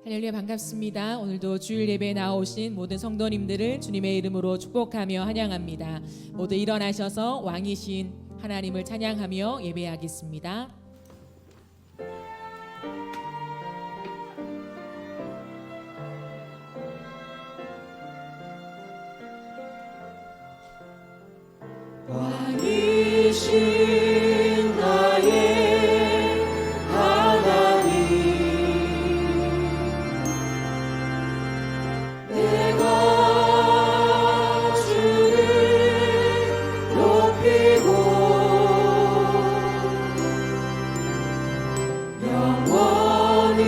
할렐루야, 반갑습니다. 오늘도 주일 예배에 나오신 모든 성도님들을 주님의 이름으로 축복하며 환영합니다. 모두 일어나셔서 왕이신 하나님을 찬양하며 예배하겠습니다. 왕이신 나의 하나님, 내가 주를 높이고 영원히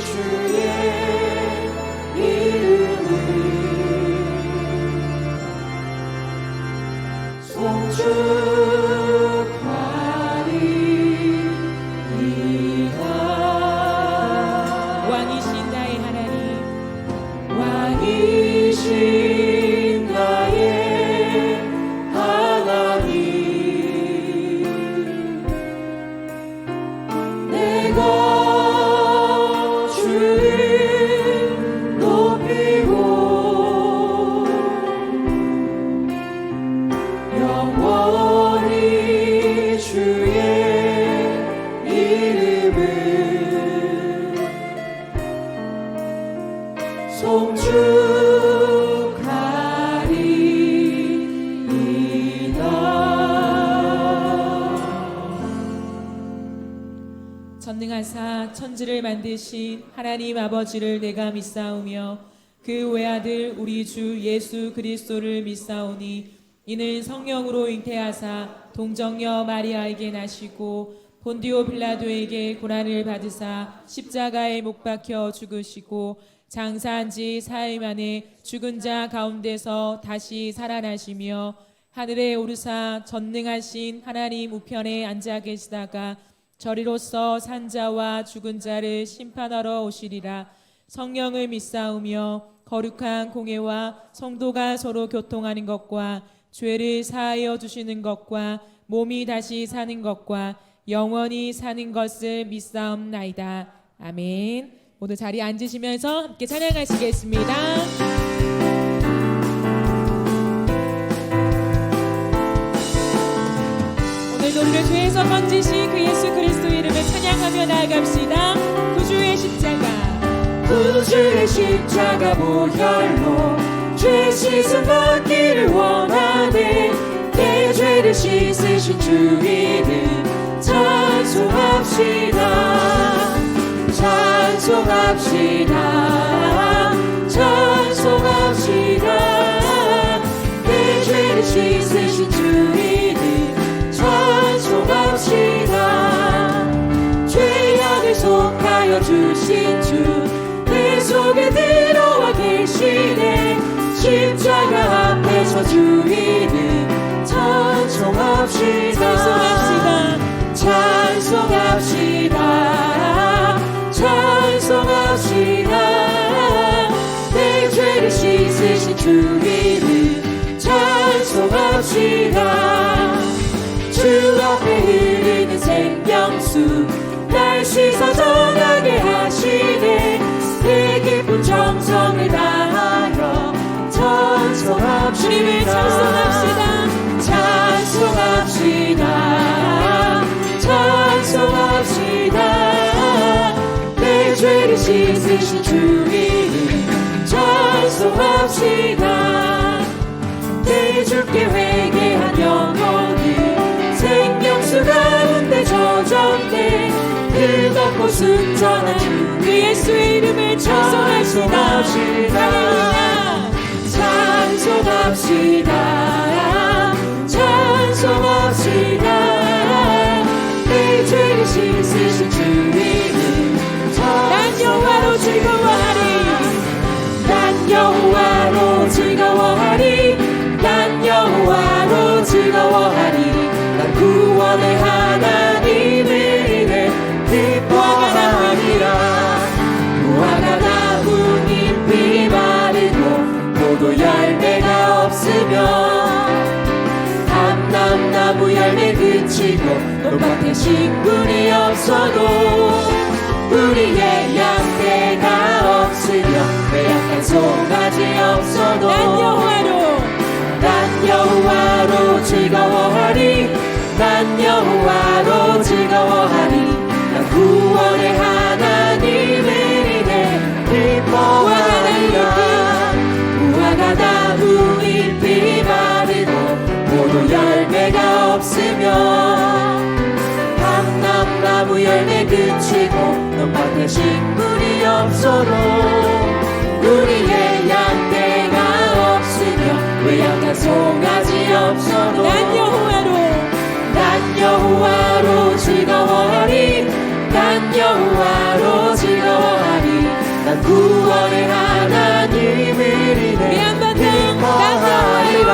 주의 이름을 송축하리이다. 왕이신 나의 하나님, 왕이신 나의 하나님, 내가 주를 높이고 영원히 주의 이름을 송축하리이다. 전능하사 천지를 만드신 하나님 아버지를 내가 믿사오며 그 외아들 우리 주 예수 그리스도를 믿사오니 이는 성령으로 잉태하사 동정녀 마리아에게 나시고 본디오 빌라도에게 고난을 받으사 십자가에 못 박혀 죽으시고 장사한 지 사흘 만에 죽은 자 가운데서 다시 살아나시며 하늘에 오르사 전능하신 하나님 우편에 앉아 계시다가 저리로서 산자와 죽은 자를 심판하러 오시리라. 성령을 믿사오며 거룩한 공회와 성도가 서로 교통하는 것과 죄를 사하여 주시는 것과 몸이 다시 사는 것과 영원히 사는 것을 믿사옵나이다. 아멘. 모두 자리에 앉으시면서 함께 찬양하시겠습니다. 오늘도 우리를 죄에서 건지신 그 예수 그리스도 이름을 찬양하며 나아갑시다. 구주의 십자가, 구주의 십자가 보혈로 죄 씻음 받기를 원하네. 내 죄를 씻으신 주 이름 찬송합시다. 찬송합시다. 찬송합시다. 내 죄를 씻으신 주 이름 찬송합시다. 죄악을 속하여 주신 주 내 속에 들어와 계시네. 십자가 앞에서 주 이름 찬송합시다. 찬송합시다. 찬송합시다. 내 죄를 씻으신 주 이름 찬송합시다. 주 앞에 흐르는 생명수 날 씻어 전하게 하시네. 내 깊은 정성을 다하여 찬송합시다. 주님을 찬송합시다. 찬송합시다. 찬송합시다. 내 죄를 씻으신 주 이름 찬송합시다. 내 주께 회개한 영혼이 생명수 가운데 저장돼 끝없고 순전한 주 예수의 이름을 찬송합시다. 찬송합시다. 찬송합시다. 내 죄를 씻으신 주 이름 난 여호와로 즐거워하리. 난 여호와로 즐거워하리. 난 여호와로 즐거워하리. 난 구원의 하나님을 인해 기뻐하리라. 무화과 나무잎이 마르고 포도 열매가 없으며 감람나무 열매 그 그치고 논밭에 식물이 없어도 우리의 양떼가 없으며 외양간 송아지 없어도 난 여호와로 즐거워하리 난 여호와로 즐거워하리 난 구원의 하나님을 인해 기뻐하리라 무화과 나무 잎이 마르고 포도 열매가 없으며 감람나무 열매 그치고 논밭에 식물이 없어도 우리의 양떼가 없으며 외양간 송아지 없어도 난 여호와로 즐거워하리 난 여호와로 즐거워하리 난 구원의 하나님을 인해 기뻐하리라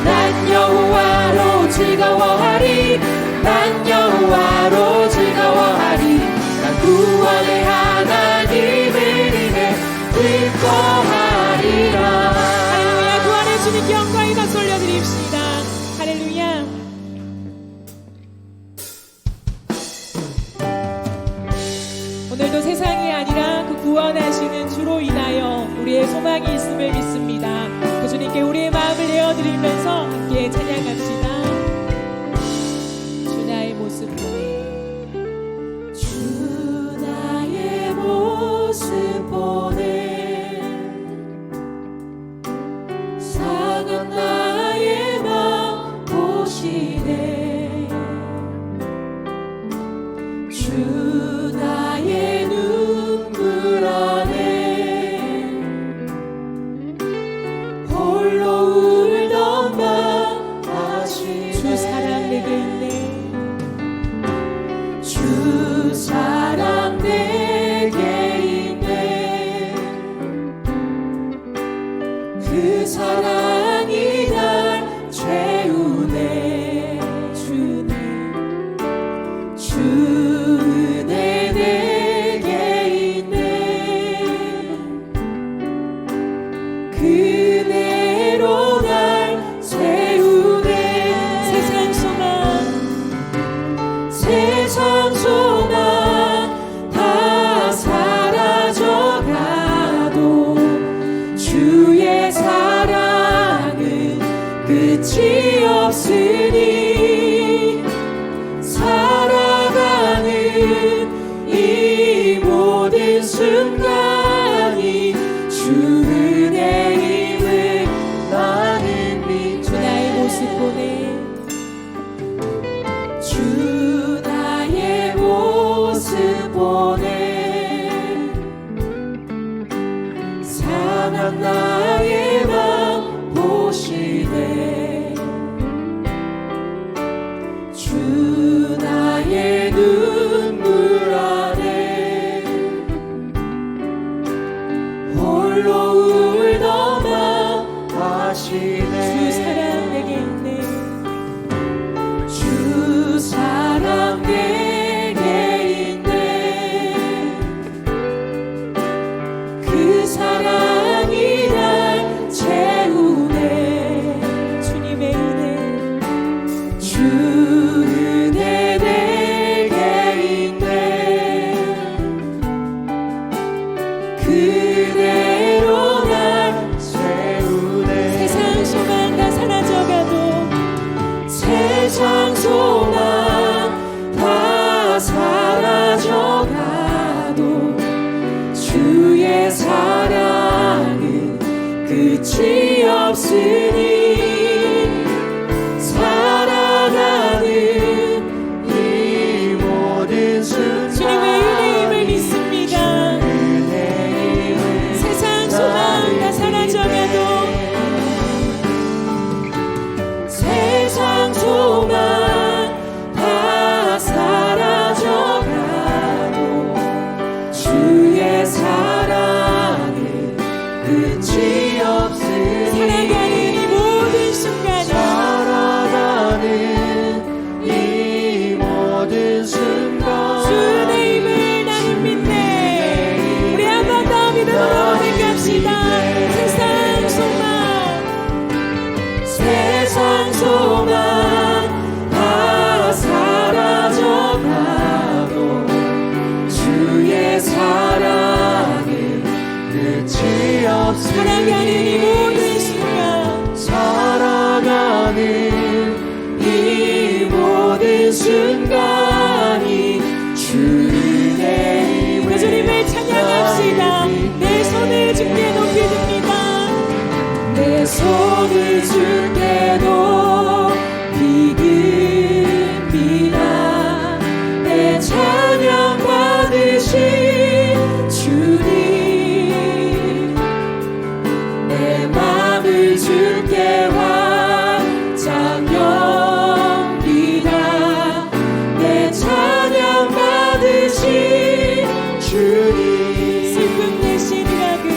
난 여호와로 즐거워하리 난 여호와로 즐거워하리 난 구원의 하나님을 인해 기뻐하리라. 할렐루야. 구원의 주님께 영광의 박수 올려드립시다. 할렐루야. 오늘도 세상이 아니라 그 구원하시는 주로 인하여 우리의 소망이 있음을 믿습니다. 그 주님께 우리의 마음을 내어드리면서 함께 찬양합시다. 주 나의 모습 보내 주 나의 모습 보내 상한 나의 맘 보시네 주 나의 눈물 안에 홀로 울던 맘 아시네 주 사랑 내게 있네 주 사랑 내게 있네 그 사랑이 날 채우네 주 은혜 내게 있네 그대로 날 세우네 세상 소망 세상 소망 다 사라져가도 주의 사랑은 끝이 없으니 살아가는 이 모든 순간이 주 은혜임을 나는 믿네 주 나의 모습 보내 주 나의 모습 보내 상한 나의 맘 보시네 주 나의 눈물 안에 홀로 울던 맘 아시네 주 사랑 내게 있네 주 사랑 내게 있네 그 사랑이 날 채우네 주님의 은혜 주 은혜 내게 있네 그대로 날 채우네 세상 소망 다 사라져가도 세상 소망 다 사라져가도 주의 사랑은 끝이 없으니 살아가는 이 모든 순간 주님의 은혜임을 믿습니다. 세상 소망 다 사라져가도 세상 소망 다 사라져가도 주의 사랑은 끝이 없으니 살아가는 이 모든 평강이 주의 그 주님을 찬양합시다. 내 손을 주께 높이 듭니다. 내 손을 주께 높이 듭니다. 내 찬양 받으신 주님, 내 맘을 주께 확장 엽니다. 내 찬양 받으신 주님, 슬픔 대신 희락을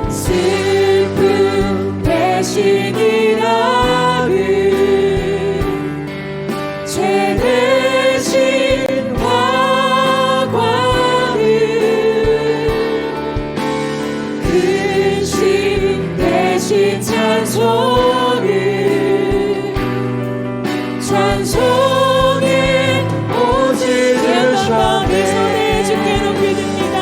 슬픔 대신 희락을 죄 대신 화관을 근심 대신 찬송을 찬송에 오직 내 손을 주께 주셨네. 높이 듭니다.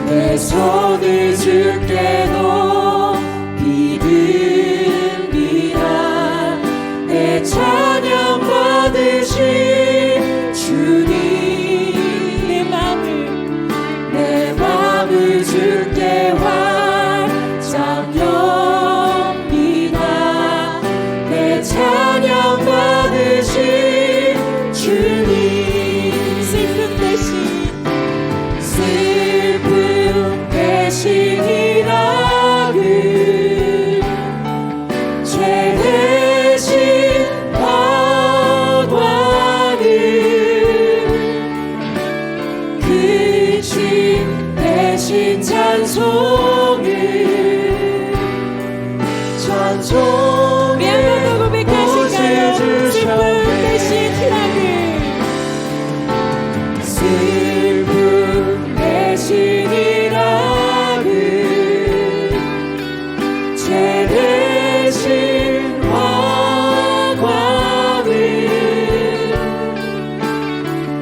내 손을 주께 높이 듭니다. 내 찬양 받으신 주님, 내 맘을 주께 확장 엽니다. 내 찬양 받으신 주님, 슬픔 대신 슬픔 대신 희락을 죄 대신 화관을 근심 대신 찬송을 우리 한번 더 고백하실까요? 오직 슬픔 대신 희락을 슬픔 대신 희락을 죄 대신 화관을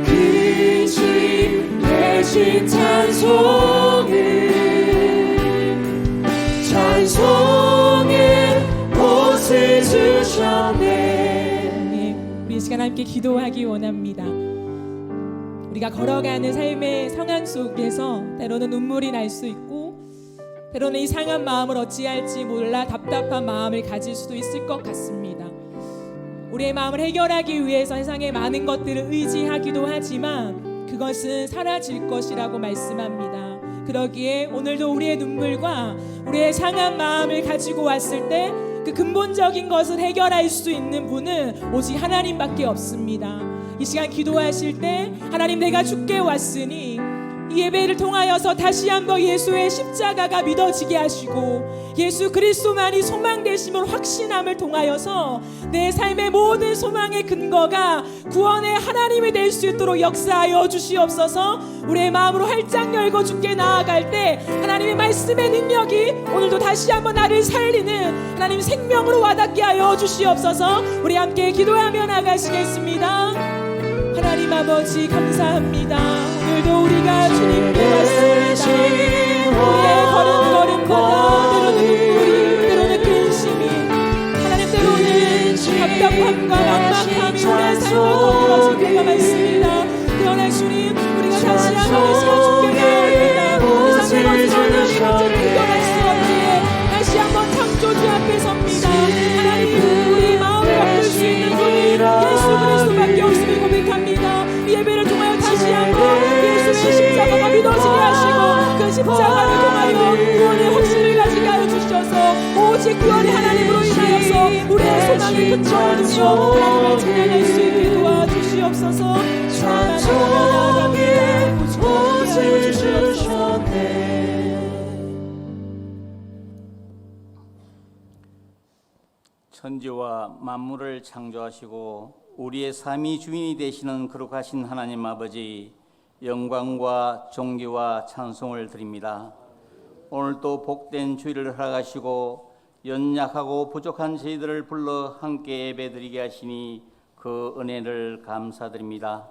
근심 대신 찬송을 찬송의 옷을 주셨네. 네, 우리 이 시간 함께 기도하기 원합니다. 우리가 걸어가는 삶의 상황 속에서 때로는 눈물이 날 수 있고 때로는 이 상한 마음을 어찌할지 몰라 답답한 마음을 가질 수도 있을 것 같습니다. 우리의 마음을 해결하기 위해서 세상의 많은 것들을 의지하기도 하지만 그것은 사라질 것이라고 말씀합니다. 그러기에 오늘도 우리의 눈물과 우리의 상한 마음을 가지고 왔을 때 그 근본적인 것을 해결할 수 있는 분은 오직 하나님밖에 없습니다. 이 시간 기도하실 때 하나님, 내가 주께 왔으니 이 예배를 통하여서 다시 한번 예수의 십자가가 믿어지게 하시고 예수 그리스도만이 소망 되심을 확신함을 통하여서 내 삶의 모든 소망의 근거가 구원의 하나님이 될 수 있도록 역사하여 주시옵소서. 우리의 마음으로 활짝 열고 주께 나아갈 때 하나님의 말씀의 능력이 오늘도 다시 한번 나를 살리는 하나님 생명으로 와닿게 하여 주시옵소서. 우리 함께 기도하며 나가시겠습니다. 하나님 아버지 감사합니다. 오늘도 우리가 주님께 왔습니다. 우리의 걸음걸음마다 때로는 눈물이, 때로는 근심이, 하나님 때로는 답답함과 막막함이 우리의 삶을 거들어질 때가 많습니다. 그러나 주님, 우리가 다시 한번 이 시간 주께 나아옵니다. 이 세상의 것으로는 우리 문제를 해결할 수 없기에 다시 한번 창조주 앞에 섭니다. 하나님, 우리 마음을 바꿀 수 있는 분이 예수 그리스도밖에 없음을 고백합니다. 이 예배를 통하여 다시 한번 예수의 십자가가 믿어지게 하시고 그 십자가를 통하여 구원의 확신을 가지게 하여 주셔서 오직 구원의 하나님으로 인하여서 우리의 소망이 근처해지며 하나님을 찬양할 수 있게 도와주시옵소서. 찬송의 옷을 주셨네. 천지와 만물을 창조하시고 우리의 삶이 주인이 되시는 거룩하신 하나님 아버지, 영광과 존귀와 찬송을 드립니다. 오늘도 복된 주일을 허락하시고 연약하고 부족한 저희들을 불러 함께 예배드리게 하시니 그 은혜를 감사드립니다.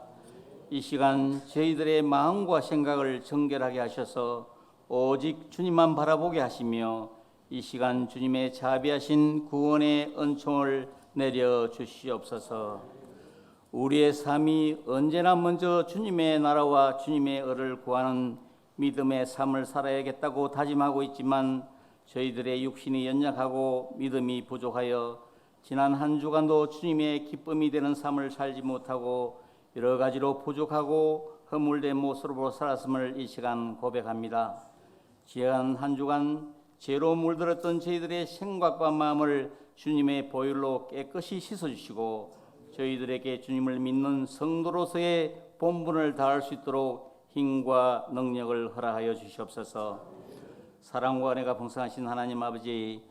이 시간 저희들의 마음과 생각을 정결하게 하셔서 오직 주님만 바라보게 하시며 이 시간 주님의 자비하신 구원의 은총을 내려 주시옵소서. 우리의 삶이 언제나 먼저 주님의 나라와 주님의 의를 구하는 믿음의 삶을 살아야겠다고 다짐하고 있지만 저희들의 육신이 연약하고 믿음이 부족하여 지난 한 주간도 주님의 기쁨이 되는 삶을 살지 못하고 여러 가지로 부족하고 허물된 모습으로 살았음을 이 시간 고백합니다. 지난 한 주간 죄로 물들었던 저희들의 생각과 마음을 주님의 보혈로 깨끗이 씻어주시고 저희들에게 주님을 믿는 성도로서의 본분을 다할 수 있도록 힘과 능력을 허락하여 주시옵소서. 사랑과 은혜가 풍성하신 하나님 아버지,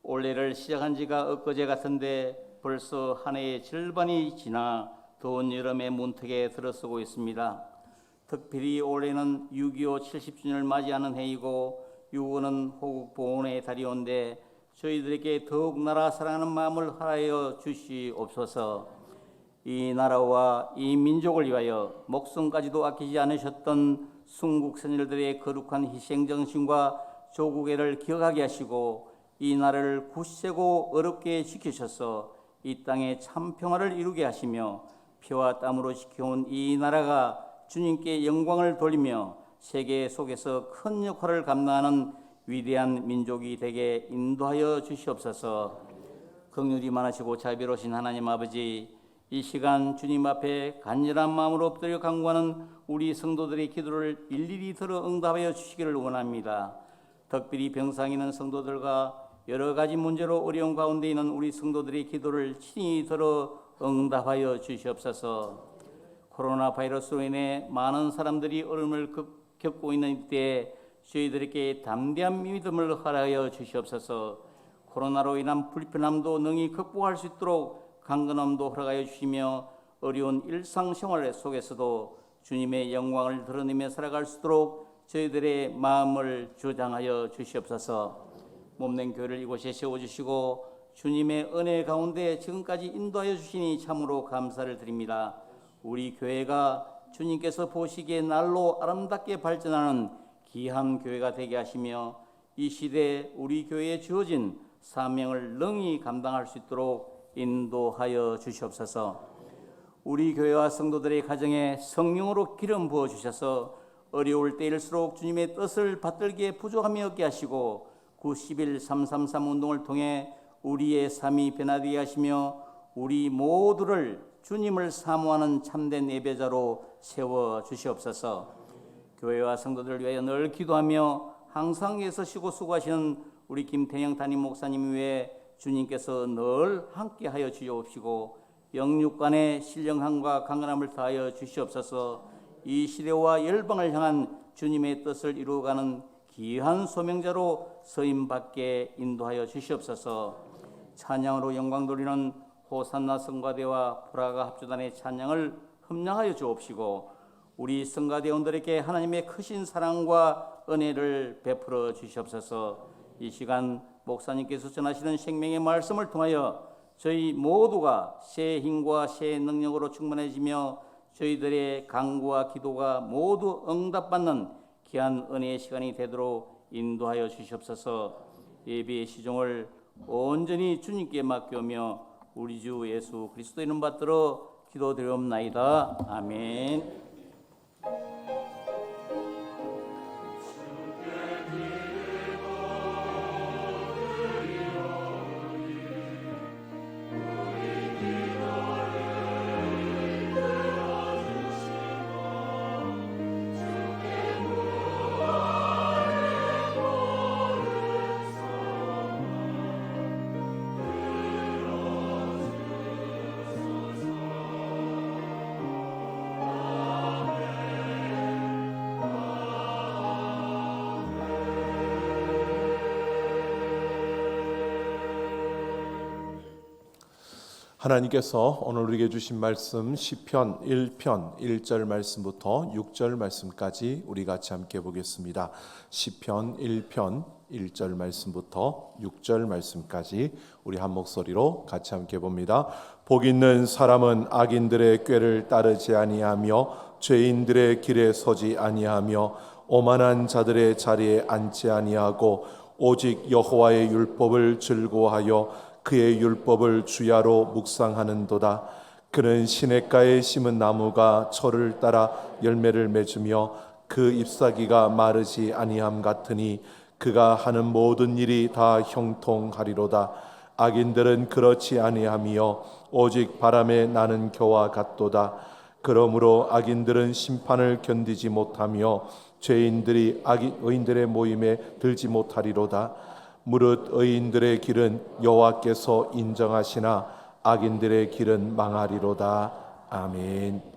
올해를 시작한 지가 엊그제 같은데 벌써 한 해의 절반이 지나 더운 여름의 문턱에 들어서고 있습니다. 특별히 올해는 6.25 70주년을 맞이하는 해이고 6.25는 호국 보훈의 달이온데 저희들에게 더욱 나라 사랑하는 마음을 허락하여 주시옵소서. 이 나라와 이 민족을 위하여 목숨까지도 아끼지 않으셨던 순국 선열들의 거룩한 희생정신과 조국애를 기억하게 하시고 이 나라를 굳세고 어렵게 지키셔서 이 땅에 참 평화를 이루게 하시며 피와 땀으로 지켜온 이 나라가 주님께 영광을 돌리며 세계 속에서 큰 역할을 감당하는 위대한 민족이 되게 인도하여 주시옵소서. 긍휼이 많으시고 자비로우신 하나님 아버지, 이 시간 주님 앞에 간절한 마음으로 엎드려 간구하는 우리 성도들의 기도를 일일이 들어 응답하여 주시기를 원합니다. 특별히 병상에 있는 성도들과 여러 가지 문제로 어려운 가운데 있는 우리 성도들의 기도를 친히 들어 응답하여 주시옵소서. 코로나 바이러스로 인해 많은 사람들이 어려움을 겪고 있는 이때 저희들에게 담대한 믿음을 허락하여 주시옵소서. 코로나로 인한 불편함도 능히 극복할 수 있도록 강건함도 허락하여 주시며 어려운 일상생활 속에서도 주님의 영광을 드러내며 살아갈 수 있도록 저희들의 마음을 주장하여 주시옵소서. 몸된 교회를 이곳에 세워주시고 주님의 은혜 가운데 지금까지 인도하여 주시니 참으로 감사를 드립니다. 우리 교회가 주님께서 보시기에 날로 아름답게 발전하는 귀한 교회가 되게 하시며 이 시대에 우리 교회에 주어진 사명을 능히 감당할 수 있도록 인도하여 주시옵소서. 우리 교회와 성도들의 가정에 성령으로 기름 부어 주셔서 어려울 때일수록 주님의 뜻을 받들기에 부족함이 없게 하시고 9.11.333 운동을 통해 우리의 삶이 변화되게 하시며 우리 모두를 주님을 사모하는 참된 예배자로 세워 주시옵소서. 교회와 성도들을 위하여 늘 기도하며 항상 애쓰시고 수고하시는 우리 김태영 담임 목사님 외에 주님께서 늘 함께하여 주시옵시고 영육간의 신령함과 강건함을 다하여 주시옵소서. 이 시대와 열방을 향한 주님의 뜻을 이루어가는 귀한 소명자로 서임받게 인도하여 주시옵소서. 찬양으로 영광 돌리는 호산나 성가대와 프라가 합주단의 찬양을 흠량하여 주옵시고 우리 성가대원들에게 하나님의 크신 사랑과 은혜를 베풀어 주시옵소서. 이 시간 목사님께서 전하시는 생명의 말씀을 통하여 저희 모두가 새 힘과 새 능력으로 충만해지며 저희들의 간구와 기도가 모두 응답받는 귀한 은혜의 시간이 되도록 인도하여 주시옵소서. 예배의 시종을 온전히 주님께 맡겨오며 우리 주 예수 그리스도의 이름 받들어 기도드리옵나이다. 아멘. 하나님께서 오늘 우리에게 주신 말씀 시편 1편 1절 말씀부터 6절 말씀까지 우리 같이 함께 보겠습니다. 시편 1편 1절 말씀부터 6절 말씀까지 우리 한 목소리로 같이 함께 봅니다. 복 있는 사람은 악인들의 꾀를 따르지 아니하며 죄인들의 길에 서지 아니하며 오만한 자들의 자리에 앉지 아니하고 오직 여호와의 율법을 즐거워하여 그의 율법을 주야로 묵상하는도다. 그는 시냇가에 심은 나무가 철을 따라 열매를 맺으며 그 잎사귀가 마르지 아니함 같으니 그가 하는 모든 일이 다 형통하리로다. 악인들은 그렇지 아니하며 오직 바람에 나는 겨와 같도다. 그러므로 악인들은 심판을 견디지 못하며 죄인들이 의인들의 모임에 들지 못하리로다. 무릇 의인들의 길은 여호와께서 인정하시나 악인들의 길은 망하리로다. 아멘.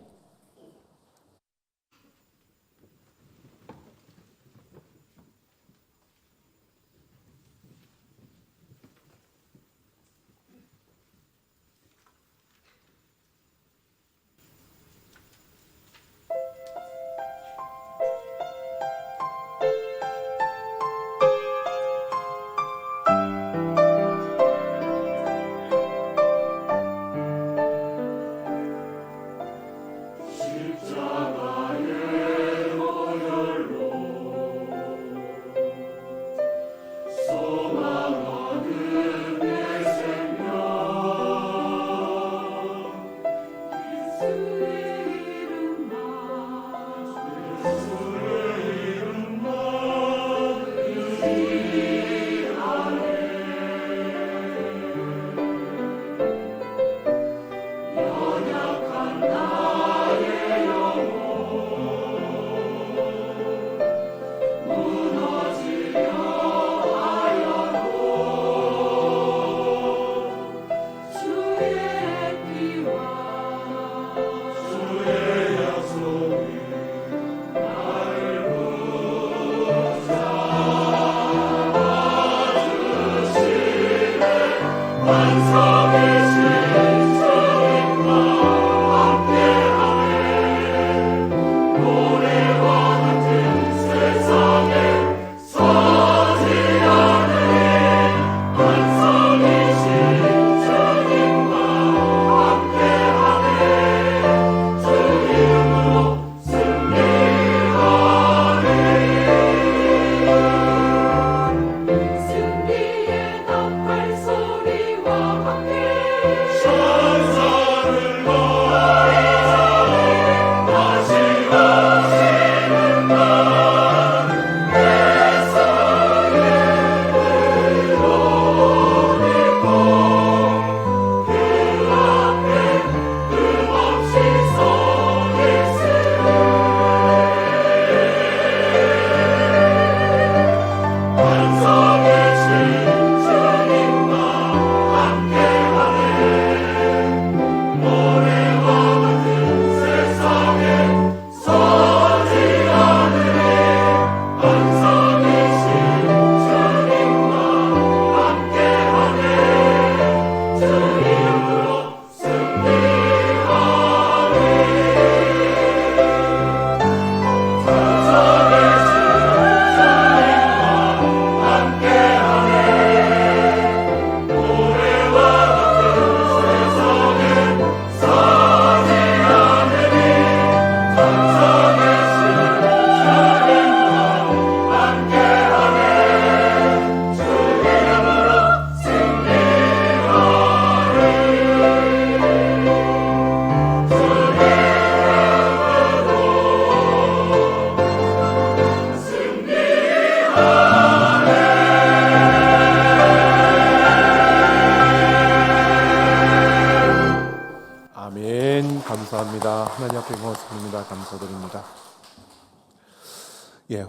감사합니다. 하나님 앞에 고맙습니다. 감사드립니다.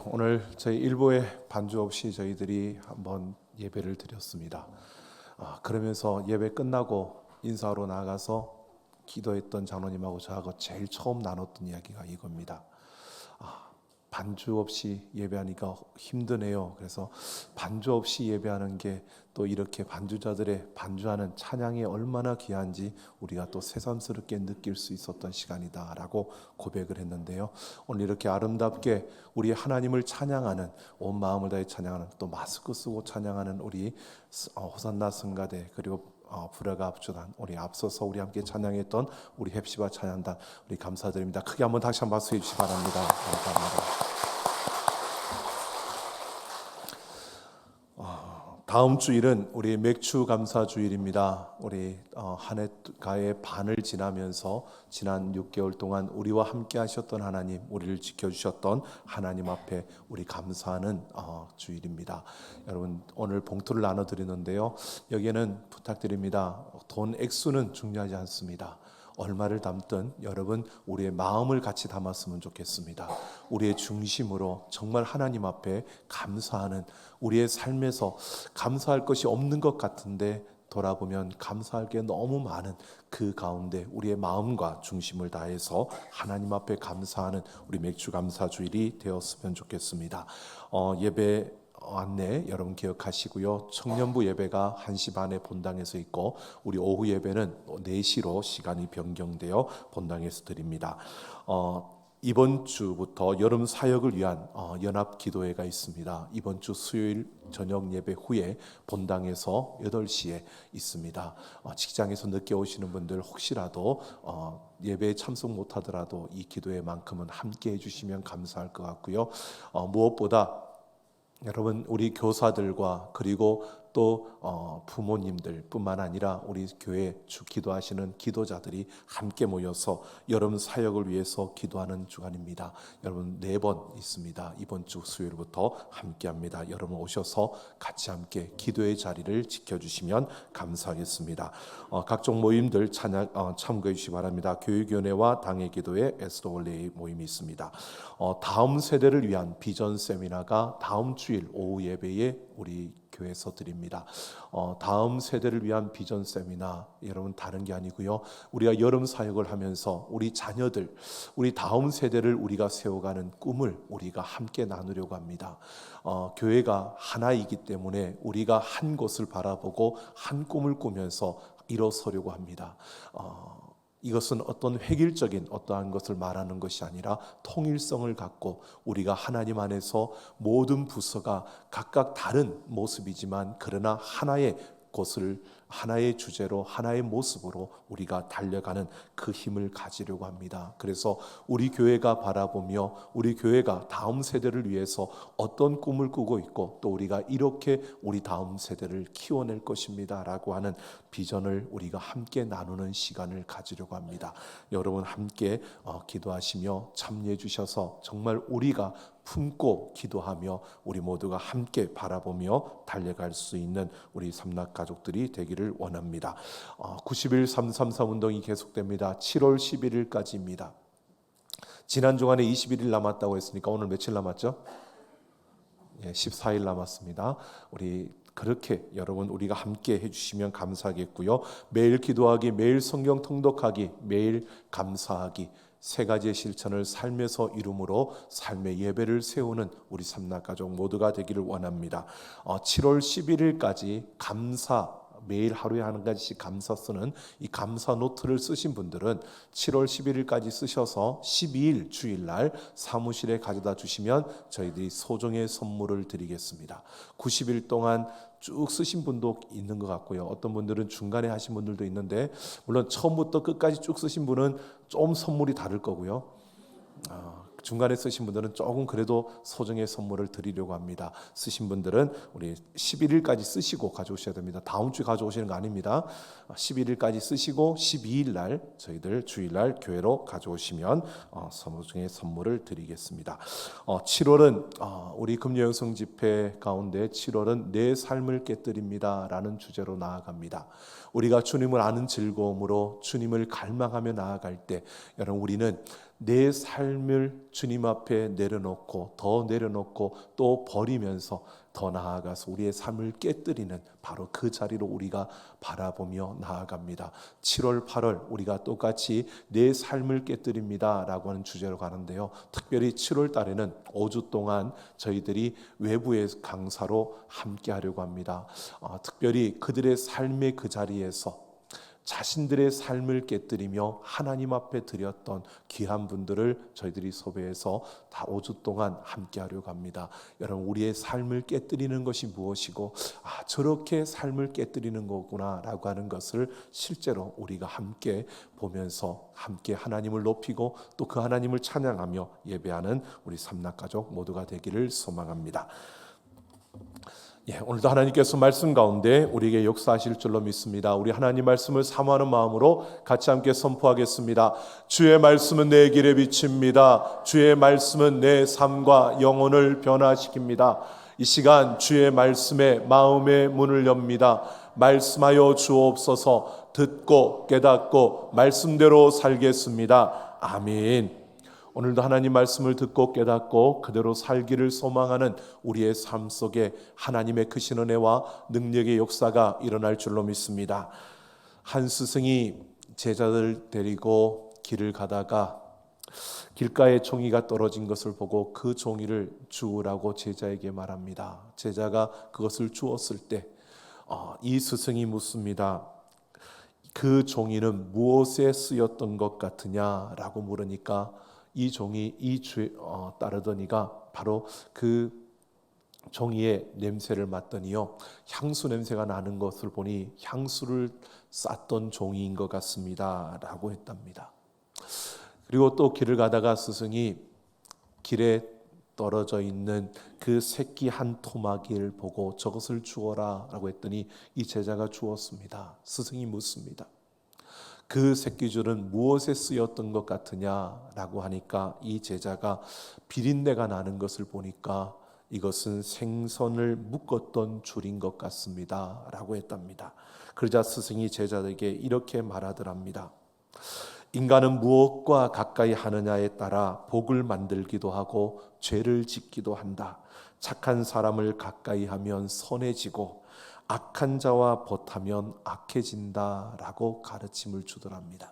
오늘 저희 일부에 반주 없이 저희들이 한번 예배를 드렸습니다. 그러면서 예배 끝나고 인사하러 나가서 기도했던 장로님하고 저하고 제일 처음 나눴던 이야기가 이겁니다. 반주 없이 예배하니까 힘드네요. 그래서 반주 없이 예배하는 게 또 이렇게 반주자들의 반주하는 찬양이 얼마나 귀한지 우리가 또 새삼스럽게 느낄 수 있었던 시간이다라고 고백을 했는데요. 오늘 이렇게 아름답게 우리 하나님을 찬양하는, 온 마음을 다해 찬양하는, 또 마스크 쓰고 찬양하는 우리 호산나 성가대, 그리고 불화가 압주단, 우리 앞서서 우리 함께 찬양했던 우리 헵시바 찬양단, 우리 감사드립니다. 크게 한번 다시 한번 박수해 주시기 바랍니다. 감사합니다. 다음 주일은 우리 맥주 감사 주일입니다. 우리 한 해가의 반을 지나면서 지난 6개월 동안 우리와 함께 하셨던 하나님, 우리를 지켜주셨던 하나님 앞에 우리 감사하는 주일입니다. 여러분, 오늘 봉투를 나눠드리는데요, 여기에는 부탁드립니다. 돈 액수는 중요하지 않습니다. 얼마를 담든 여러분 우리의 마음을 같이 담았으면 좋겠습니다. 우리의 중심으로 정말 하나님 앞에 감사하는, 우리의 삶에서 감사할 것이 없는 것 같은데 돌아보면 감사할 게 너무 많은 그 가운데 우리의 마음과 중심을 다해서 하나님 앞에 감사하는 우리 맥주 감사 주일이 되었으면 좋겠습니다. 예배 안내 여러분 기억하시고요. 청년부 예배가 1시 반에 본당에서 있고 우리 오후 예배는 4시로 시간이 변경되어 본당에서 드립니다. 이번 주부터 여름 사역을 위한 연합 기도회가 있습니다. 이번 주 수요일 저녁 예배 후에 본당에서 8시에 있습니다. 직장에서 늦게 오시는 분들 혹시라도 예배에 참석 못하더라도 이 기도회만큼은 함께 해주시면 감사할 것 같고요. 무엇보다 여러분 우리 교사들과 그리고 또 부모님들 뿐만 아니라 우리 교회 주 기도하시는 기도자들이 함께 모여서 여름 사역을 위해서 기도하는 주간입니다. 여러분 4번 있습니다. 이번 주 수요일부터 함께합니다. 여러분 오셔서 같이 함께 기도의 자리를 지켜주시면 감사하겠습니다. 각종 모임들 참고해 주시기 바랍니다. 교육위원회와 당의 기도회 에스더올레이 모임이 있습니다. 다음 세대를 위한 비전 세미나가 다음 주일 오후 예배에 우리 교회에서 드립니다. 다음 세대를 위한 비전 세미나, 여러분 다른 게 아니고요, 우리가 여름 사역을 하면서 우리 자녀들, 우리 다음 세대를 우리가 세워가는 꿈을 우리가 함께 나누려고 합니다. 교회가 하나이기 때문에 우리가 한 곳을 바라보고 한 꿈을 꾸면서 일어서려고 합니다. 이것은 어떤 획일적인 어떠한 것을 말하는 것이 아니라 통일성을 갖고 우리가 하나님 안에서 모든 부서가 각각 다른 모습이지만 그러나 하나의 것을 하나의 주제로 하나의 모습으로 우리가 달려가는 그 힘을 가지려고 합니다. 그래서 우리 교회가 바라보며 우리 교회가 다음 세대를 위해서 어떤 꿈을 꾸고 있고 또 우리가 이렇게 우리 다음 세대를 키워낼 것입니다 라고 하는 비전을 우리가 함께 나누는 시간을 가지려고 합니다. 여러분 함께 기도하시며 참여해 주셔서 정말 우리가 품고 기도하며 우리 모두가 함께 바라보며 달려갈 수 있는 우리 삼락 가족들이 되기를 원합니다. 90일 333 운동이 계속됩니다. 7월 11일까지입니다. 지난 주간에 21일 남았다고 했으니까 오늘 며칠 남았죠? 14일 남았습니다. 우리 그렇게 여러분 우리가 함께 해주시면 감사하겠고요. 매일 기도하기, 매일 성경 통독하기, 매일 감사하기, 3가지의 실천을 삶에서 이룸으로 삶의 예배를 세우는 우리 삼락가족 모두가 되기를 원합니다. 7월 11일까지 감사, 매일 하루에 한 가지씩 감사 쓰는 이 감사 노트를 쓰신 분들은 7월 11일까지 쓰셔서 12일 주일날 사무실에 가져다 주시면 저희들이 소정의 선물을 드리겠습니다. 90일 동안 쭉 쓰신 분도 있는 것 같고요. 어떤 분들은 중간에 하신 분들도 있는데 물론 처음부터 끝까지 쭉 쓰신 분은 좀 선물이 다를 거고요. 중간에 쓰신 분들은 조금 그래도 소정의 선물을 드리려고 합니다. 쓰신 분들은 우리 11일까지 쓰시고 가져오셔야 됩니다. 다음 주에 가져오시는 거 아닙니다. 11일까지 쓰시고 12일 날 저희들 주일날 교회로 가져오시면 소정의 선물을 드리겠습니다. 7월은 우리 금요영성 집회 가운데 7월은 내 삶을 깨뜨립니다 라는 주제로 나아갑니다. 우리가 주님을 아는 즐거움으로 주님을 갈망하며 나아갈 때 여러분 우리는 내 삶을 주님 앞에 내려놓고 더 내려놓고 또 버리면서 더 나아가서 우리의 삶을 깨뜨리는 바로 그 자리로 우리가 바라보며 나아갑니다. 7월 8월 우리가 똑같이 내 삶을 깨뜨립니다 라고 하는 주제로 가는데요, 특별히 7월 달에는 5주 동안 저희들이 외부의 강사로 함께 하려고 합니다. 특별히 그들의 삶의 그 자리에서 자신들의 삶을 깨뜨리며 하나님 앞에 드렸던 귀한 분들을 저희들이 섭외해서 다 5주 동안 함께 하려고 합니다. 여러분 우리의 삶을 깨뜨리는 것이 무엇이고 저렇게 삶을 깨뜨리는 거구나 라고 하는 것을 실제로 우리가 함께 보면서 함께 하나님을 높이고 또 그 하나님을 찬양하며 예배하는 우리 삼락가족 모두가 되기를 소망합니다. 오늘도 하나님께서 말씀 가운데 우리에게 역사하실 줄로 믿습니다. 우리 하나님 말씀을 사모하는 마음으로 같이 함께 선포하겠습니다. 주의 말씀은 내 길에 비칩니다. 주의 말씀은 내 삶과 영혼을 변화시킵니다. 이 시간 주의 말씀에 마음의 문을 엽니다. 말씀하여 주옵소서. 듣고 깨닫고 말씀대로 살겠습니다. 아멘. 오늘도 하나님 말씀을 듣고 깨닫고 그대로 살기를 소망하는 우리의 삶 속에 하나님의 크신 은혜와 능력의 역사가 일어날 줄로 믿습니다. 한 스승이 제자들 데리고 길을 가다가 길가에 종이가 떨어진 것을 보고 그 종이를 주우라고 제자에게 말합니다. 제자가 그것을 주었을 때 이 스승이 묻습니다. 그 종이는 무엇에 쓰였던 것 같으냐라고 물으니까 이 종이 따르더니가 바로 그 종이의 냄새를 맡더니요, 향수 냄새가 나는 것을 보니 향수를 쌌던 종이인 것 같습니다 라고 했답니다. 그리고 또 길을 가다가 스승이 길에 떨어져 있는 그 새끼 한 토막이를 보고 저것을 주어라 라고 했더니 이 제자가 주었습니다. 스승이 묻습니다. 그 새끼줄은 무엇에 쓰였던 것 같으냐라고 하니까 이 제자가 비린내가 나는 것을 보니까 이것은 생선을 묶었던 줄인 것 같습니다 라고 했답니다. 그러자 스승이 제자들에게 이렇게 말하더랍니다. 인간은 무엇과 가까이 하느냐에 따라 복을 만들기도 하고 죄를 짓기도 한다. 착한 사람을 가까이 하면 선해지고 악한 자와 벗하면 악해진다라고 가르침을 주더랍니다.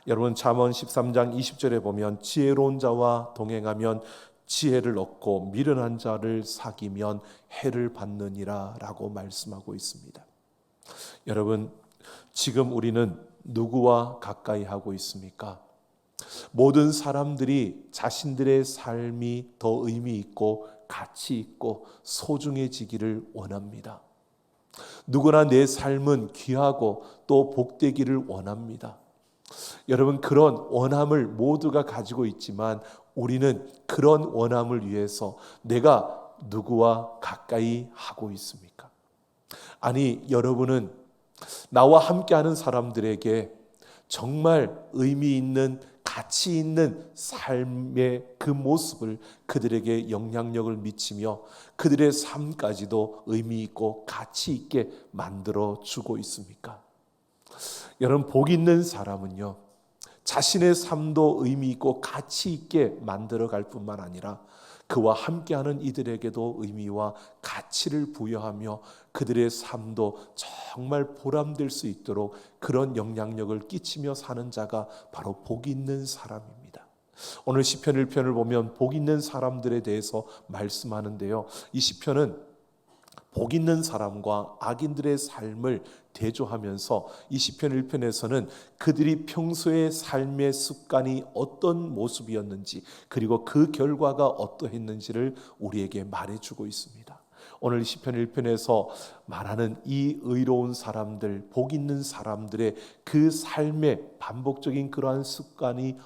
여러분, 잠언 13장 20절에 보면 지혜로운 자와 동행하면 지혜를 얻고 미련한 자를 사귀면 해를 받느니라 라고 말씀하고 있습니다. 여러분, 지금 우리는 누구와 가까이 하고 있습니까? 모든 사람들이 자신들의 삶이 더 의미 있고 가치 있고 소중해지기를 원합니다. 누구나 내 삶은 귀하고 또 복되기를 원합니다. 여러분, 그런 원함을 모두가 가지고 있지만 우리는 그런 원함을 위해서 내가 누구와 가까이 하고 있습니까? 아니, 여러분은 나와 함께하는 사람들에게 정말 의미 있는 가치 있는 삶의 그 모습을 그들에게 영향력을 미치며 그들의 삶까지도 의미 있고 가치 있게 만들어 주고 있습니까? 여러분, 복 있는 사람은요, 자신의 삶도 의미 있고 가치 있게 만들어 갈 뿐만 아니라 그와 함께하는 이들에게도 의미와 가치를 부여하며 그들의 삶도 정말 보람될 수 있도록 그런 영향력을 끼치며 사는 자가 바로 복 있는 사람입니다. 오늘 시편 1편을 보면 복 있는 사람들에 대해서 말씀하는데요, 이 시편은 복 있는 사람과 악인들의 삶을 대조하면서 이 시편 1편에서는 그들이 평소의 삶의 습관이 어떤 모습이었는지 그리고 그 결과가 어떠했는지를 우리에게 말해주고 있습니다. 오늘 시편 1편에서 말하는 이 의로운 사람들, 복 있는 사람들의 그 삶의 반복적인 그러한 습관이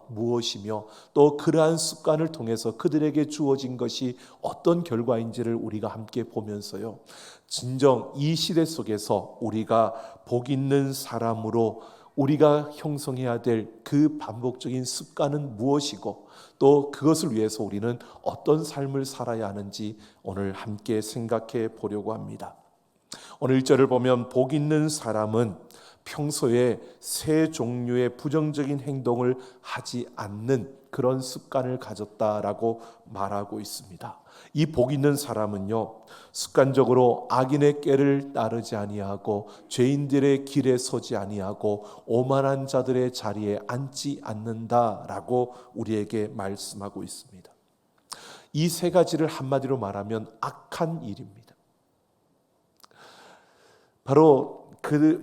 무엇이며 또 그러한 습관을 통해서 그들에게 주어진 것이 어떤 결과인지를 우리가 함께 보면서요, 진정 이 시대 속에서 우리가 복 있는 사람으로 우리가 형성해야 될 그 반복적인 습관은 무엇이고 또 그것을 위해서 우리는 어떤 삶을 살아야 하는지 오늘 함께 생각해 보려고 합니다. 오늘 1절을 보면 복 있는 사람은 평소에 세 종류의 부정적인 행동을 하지 않는 그런 습관을 가졌다라고 말하고 있습니다. 이 복 있는 사람은요, 습관적으로 악인의 꾀를 따르지 아니하고 죄인들의 길에 서지 아니하고 오만한 자들의 자리에 앉지 않는다라고 우리에게 말씀하고 있습니다. 이 세 가지를 한마디로 말하면 악한 일입니다. 바로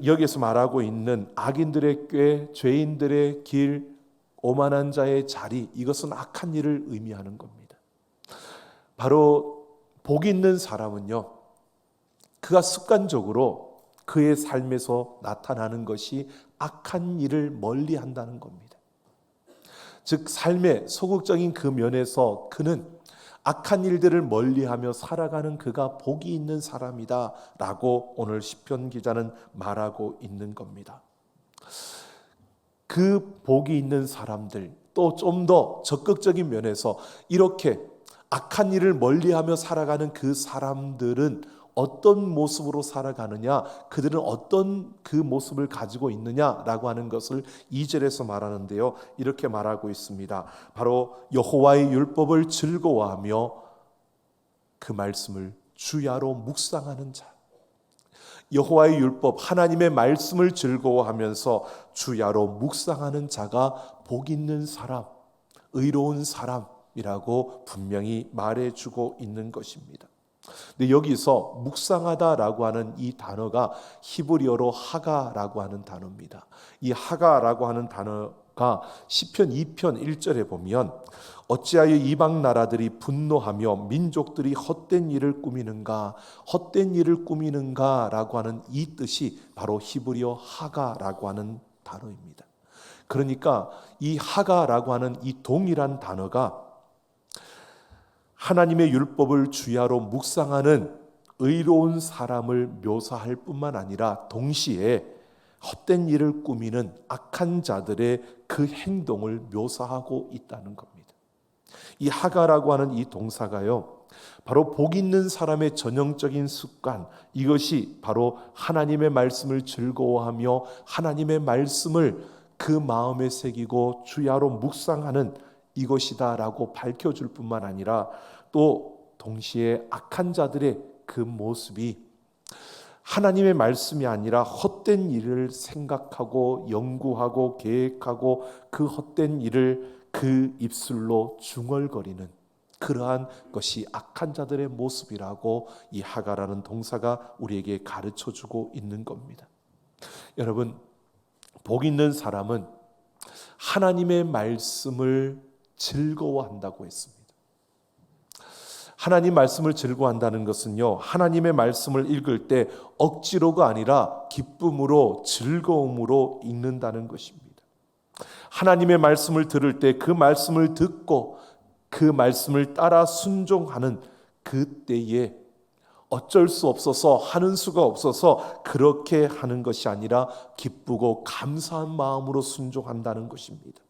여기서 말하고 있는 악인들의 꾀, 죄인들의 길, 오만한 자의 자리, 이것은 악한 일을 의미하는 겁니다. 바로 복 있는 사람은요, 그가 습관적으로 그의 삶에서 나타나는 것이 악한 일을 멀리 한다는 겁니다. 즉 삶의 소극적인 그 면에서 그는 악한 일들을 멀리하며 살아가는 그가 복이 있는 사람이다 라고 오늘 시편 기자는 말하고 있는 겁니다. 그 복이 있는 사람들, 또 좀 더 적극적인 면에서 이렇게 악한 일을 멀리하며 살아가는 그 사람들은 어떤 모습으로 살아가느냐, 그들은 어떤 그 모습을 가지고 있느냐라고 하는 것을 2절에서 말하는데요. 이렇게 말하고 있습니다. 바로 여호와의 율법을 즐거워하며 그 말씀을 주야로 묵상하는 자. 여호와의 율법, 하나님의 말씀을 즐거워하면서 주야로 묵상하는 자가 복 있는 사람, 의로운 사람이라고 분명히 말해주고 있는 것입니다. 근데 여기서 묵상하다라고 하는 이 단어가 히브리어로 하가라고 하는 단어입니다. 이 하가라고 하는 단어가 시편 2편 1절에 보면 어찌하여 이방 나라들이 분노하며 민족들이 헛된 일을 꾸미는가, 헛된 일을 꾸미는가라고 하는 이 뜻이 바로 히브리어 하가라고 하는 단어입니다. 그러니까 이 하가라고 하는 이 동일한 단어가 하나님의 율법을 주야로 묵상하는 의로운 사람을 묘사할 뿐만 아니라 동시에 헛된 일을 꾸미는 악한 자들의 그 행동을 묘사하고 있다는 겁니다. 이 하가라고 하는 이 동사가요, 바로 복 있는 사람의 전형적인 습관, 이것이 바로 하나님의 말씀을 즐거워하며 하나님의 말씀을 그 마음에 새기고 주야로 묵상하는 이것이다라고 밝혀줄 뿐만 아니라 또 동시에 악한 자들의 그 모습이 하나님의 말씀이 아니라 헛된 일을 생각하고 연구하고 계획하고 그 헛된 일을 그 입술로 중얼거리는 그러한 것이 악한 자들의 모습이라고 이 하가라는 동사가 우리에게 가르쳐주고 있는 겁니다. 여러분, 복 있는 사람은 하나님의 말씀을 즐거워한다고 했습니다. 하나님 말씀을 즐거워한다는 것은요, 하나님의 말씀을 읽을 때 억지로가 아니라 기쁨으로 즐거움으로 읽는다는 것입니다. 하나님의 말씀을 들을 때 그 말씀을 듣고 그 말씀을 따라 순종하는 그때에 어쩔 수 없어서 하는 수가 없어서 그렇게 하는 것이 아니라 기쁘고 감사한 마음으로 순종한다는 것입니다.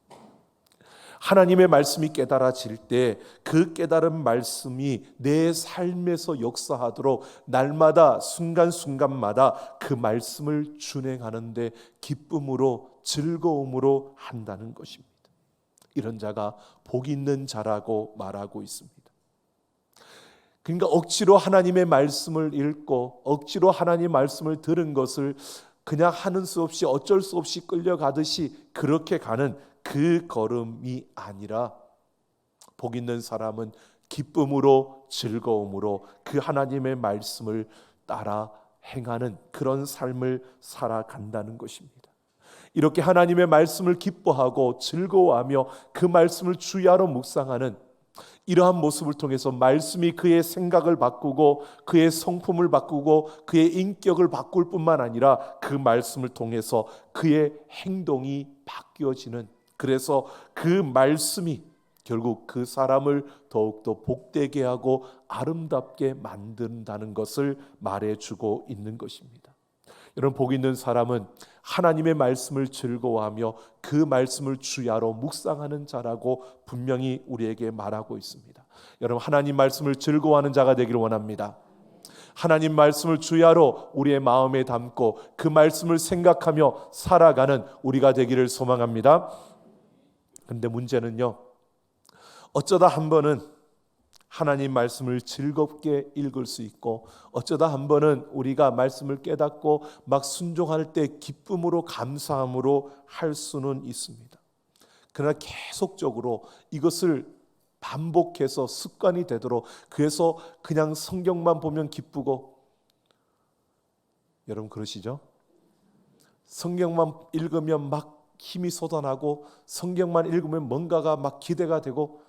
하나님의 말씀이 깨달아질 때 그 깨달은 말씀이 내 삶에서 역사하도록 날마다 순간순간마다 그 말씀을 준행하는데 기쁨으로 즐거움으로 한다는 것입니다. 이런 자가 복 있는 자라고 말하고 있습니다. 그러니까 억지로 하나님의 말씀을 읽고 억지로 하나님의 말씀을 들은 것을 그냥 하는 수 없이 어쩔 수 없이 끌려가듯이 그렇게 가는 그 걸음이 아니라 복 있는 사람은 기쁨으로 즐거움으로 그 하나님의 말씀을 따라 행하는 그런 삶을 살아간다는 것입니다. 이렇게 하나님의 말씀을 기뻐하고 즐거워하며 그 말씀을 주야로 묵상하는 이러한 모습을 통해서 말씀이 그의 생각을 바꾸고 그의 성품을 바꾸고 그의 인격을 바꿀 뿐만 아니라 그 말씀을 통해서 그의 행동이 바뀌어지는, 그래서 그 말씀이 결국 그 사람을 더욱더 복되게 하고 아름답게 만든다는 것을 말해주고 있는 것입니다. 여러분, 복 있는 사람은 하나님의 말씀을 즐거워하며 그 말씀을 주야로 묵상하는 자라고 분명히 우리에게 말하고 있습니다. 여러분, 하나님 말씀을 즐거워하는 자가 되기를 원합니다. 하나님 말씀을 주야로 우리의 마음에 담고 그 말씀을 생각하며 살아가는 우리가 되기를 소망합니다. 그런데 문제는요, 어쩌다 한 번은 하나님 말씀을 즐겁게 읽을 수 있고 어쩌다 한 번은 우리가 말씀을 깨닫고 막 순종할 때 기쁨으로 감사함으로 할 수는 있습니다. 그러나 계속적으로 이것을 반복해서 습관이 되도록, 그래서 그냥 성경만 보면 기쁘고, 여러분 그러시죠? 성경만 읽으면 막 힘이 솟아나고 성경만 읽으면 뭔가가 막 기대가 되고,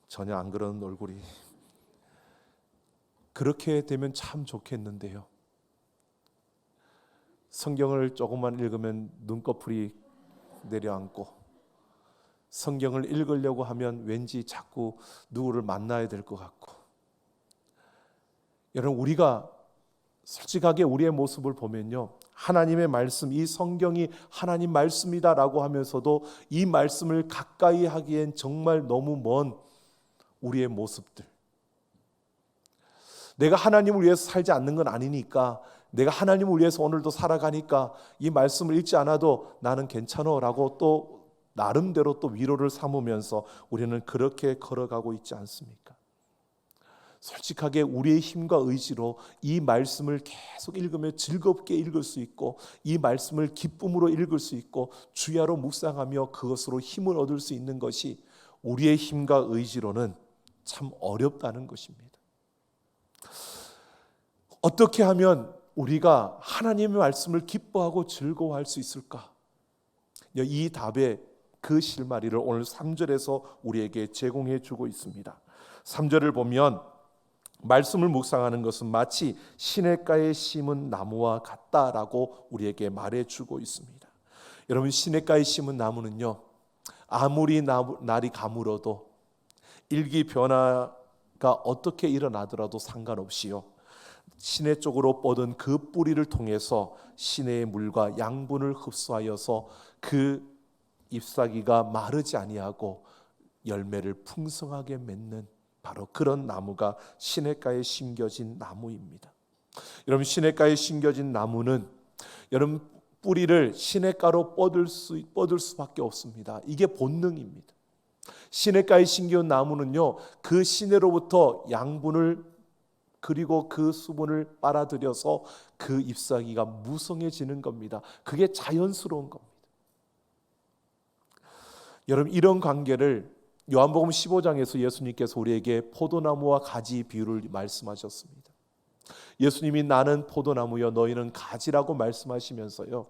전혀 안 그런 얼굴이. 그렇게 되면 참 좋겠는데요, 성경을 조금만 읽으면 눈꺼풀이 내려앉고 성경을 읽으려고 하면 왠지 자꾸 누구를 만나야 될 것 같고, 여러분 우리가 솔직하게 우리의 모습을 보면요, 하나님의 말씀, 이 성경이 하나님 말씀이다라고 하면서도 이 말씀을 가까이 하기엔 정말 너무 먼 우리의 모습들. 내가 하나님을 위해서 살지 않는 건 아니니까, 내가 하나님을 위해서 오늘도 살아가니까 이 말씀을 읽지 않아도 나는 괜찮아라고 또 나름대로 또 위로를 삼으면서 우리는 그렇게 걸어가고 있지 않습니까? 솔직하게 우리의 힘과 의지로 이 말씀을 계속 읽으며 즐겁게 읽을 수 있고, 이 말씀을 기쁨으로 읽을 수 있고, 주야로 묵상하며 그것으로 힘을 얻을 수 있는 것이 우리의 힘과 의지로는 참 어렵다는 것입니다. 어떻게 하면 우리가 하나님의 말씀을 기뻐하고 즐거워할 수 있을까? 이 답의 그 실마리를 오늘 3절에서 우리에게 제공해 주고 있습니다. 3절을 보면 말씀을 묵상하는 것은 마치 시냇가에 심은 나무와 같다라고 우리에게 말해주고 있습니다. 여러분, 시냇가에 심은 나무는요, 아무리 날이 가물어도 일기 변화가 어떻게 일어나더라도 상관없이요, 시내 쪽으로 뻗은 그 뿌리를 통해서 시내의 물과 양분을 흡수하여서 그 잎사귀가 마르지 아니하고 열매를 풍성하게 맺는 바로 그런 나무가 시냇가에 심겨진 나무입니다. 여러분, 시냇가에 심겨진 나무는 여러분 뿌리를 시냇가로 뻗을 수밖에 없습니다. 이게 본능입니다. 시냇가에 심겨진 나무는요, 그 시내로부터 양분을 그리고 그 수분을 빨아들여서 그 잎사귀가 무성해지는 겁니다. 그게 자연스러운 겁니다. 여러분, 이런 관계를 요한복음 15장에서 예수님께서 우리에게 포도나무와 가지 비유를 말씀하셨습니다. 예수님이 나는 포도나무여 너희는 가지라고 말씀하시면서요,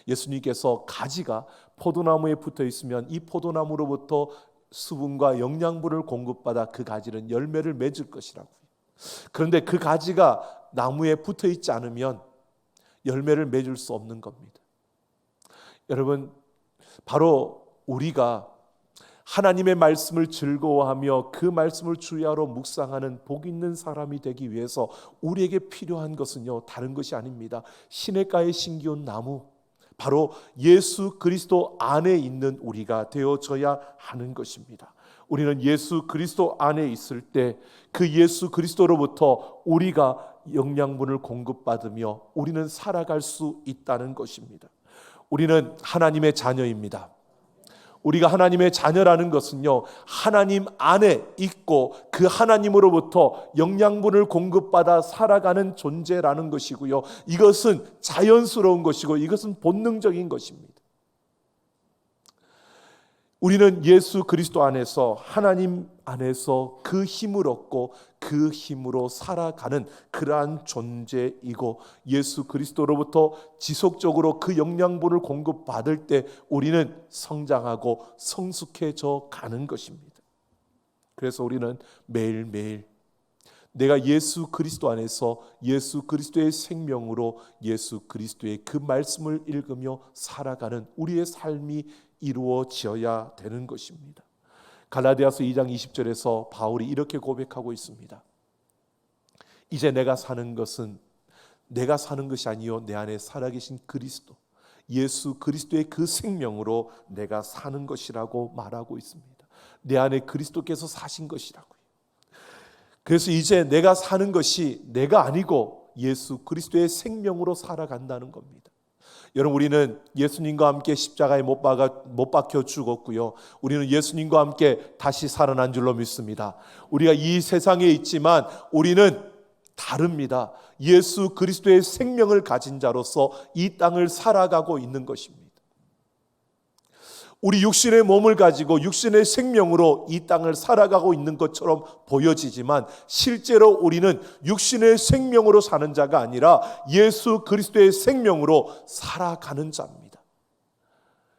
예수님께서 가지가 포도나무에 붙어 있으면 이 포도나무로부터 수분과 영양분을 공급받아 그 가지는 열매를 맺을 것이라고요. 그런데 그 가지가 나무에 붙어 있지 않으면 열매를 맺을 수 없는 겁니다. 여러분, 바로 우리가 하나님의 말씀을 즐거워하며 그 말씀을 주야로 묵상하는 복 있는 사람이 되기 위해서 우리에게 필요한 것은요, 다른 것이 아닙니다. 시냇가에 심겨온 나무, 바로 예수 그리스도 안에 있는 우리가 되어져야 하는 것입니다. 우리는 예수 그리스도 안에 있을 때 그 예수 그리스도로부터 우리가 영양분을 공급받으며 우리는 살아갈 수 있다는 것입니다. 우리는 하나님의 자녀입니다. 우리가 하나님의 자녀라는 것은요, 하나님 안에 있고 그 하나님으로부터 영양분을 공급받아 살아가는 존재라는 것이고요, 이것은 자연스러운 것이고 이것은 본능적인 것입니다. 우리는 예수 그리스도 안에서, 하나님 안에서 그 힘을 얻고 그 힘으로 살아가는 그러한 존재이고, 예수 그리스도로부터 지속적으로 그 영양분을 공급받을 때 우리는 성장하고 성숙해져 가는 것입니다. 그래서 우리는 매일매일 내가 예수 그리스도 안에서 예수 그리스도의 생명으로 예수 그리스도의 그 말씀을 읽으며 살아가는 우리의 삶이 이루어져야 되는 것입니다. 갈라디아서 2장 20절에서 바울이 이렇게 고백하고 있습니다. 이제 내가 사는 것은 내가 사는 것이 아니요 내 안에 살아계신 그리스도, 예수 그리스도의 그 생명으로 내가 사는 것이라고 말하고 있습니다. 내 안에 그리스도께서 사신 것이라고요. 그래서 이제 내가 사는 것이 내가 아니고 예수 그리스도의 생명으로 살아간다는 겁니다. 여러분, 우리는 예수님과 함께 십자가에 못 박혀 죽었고요, 우리는 예수님과 함께 다시 살아난 줄로 믿습니다. 우리가 이 세상에 있지만 우리는 다릅니다. 예수 그리스도의 생명을 가진 자로서 이 땅을 살아가고 있는 것입니다. 우리 육신의 몸을 가지고 육신의 생명으로 이 땅을 살아가고 있는 것처럼 보여지지만 실제로 우리는 육신의 생명으로 사는 자가 아니라 예수 그리스도의 생명으로 살아가는 자입니다.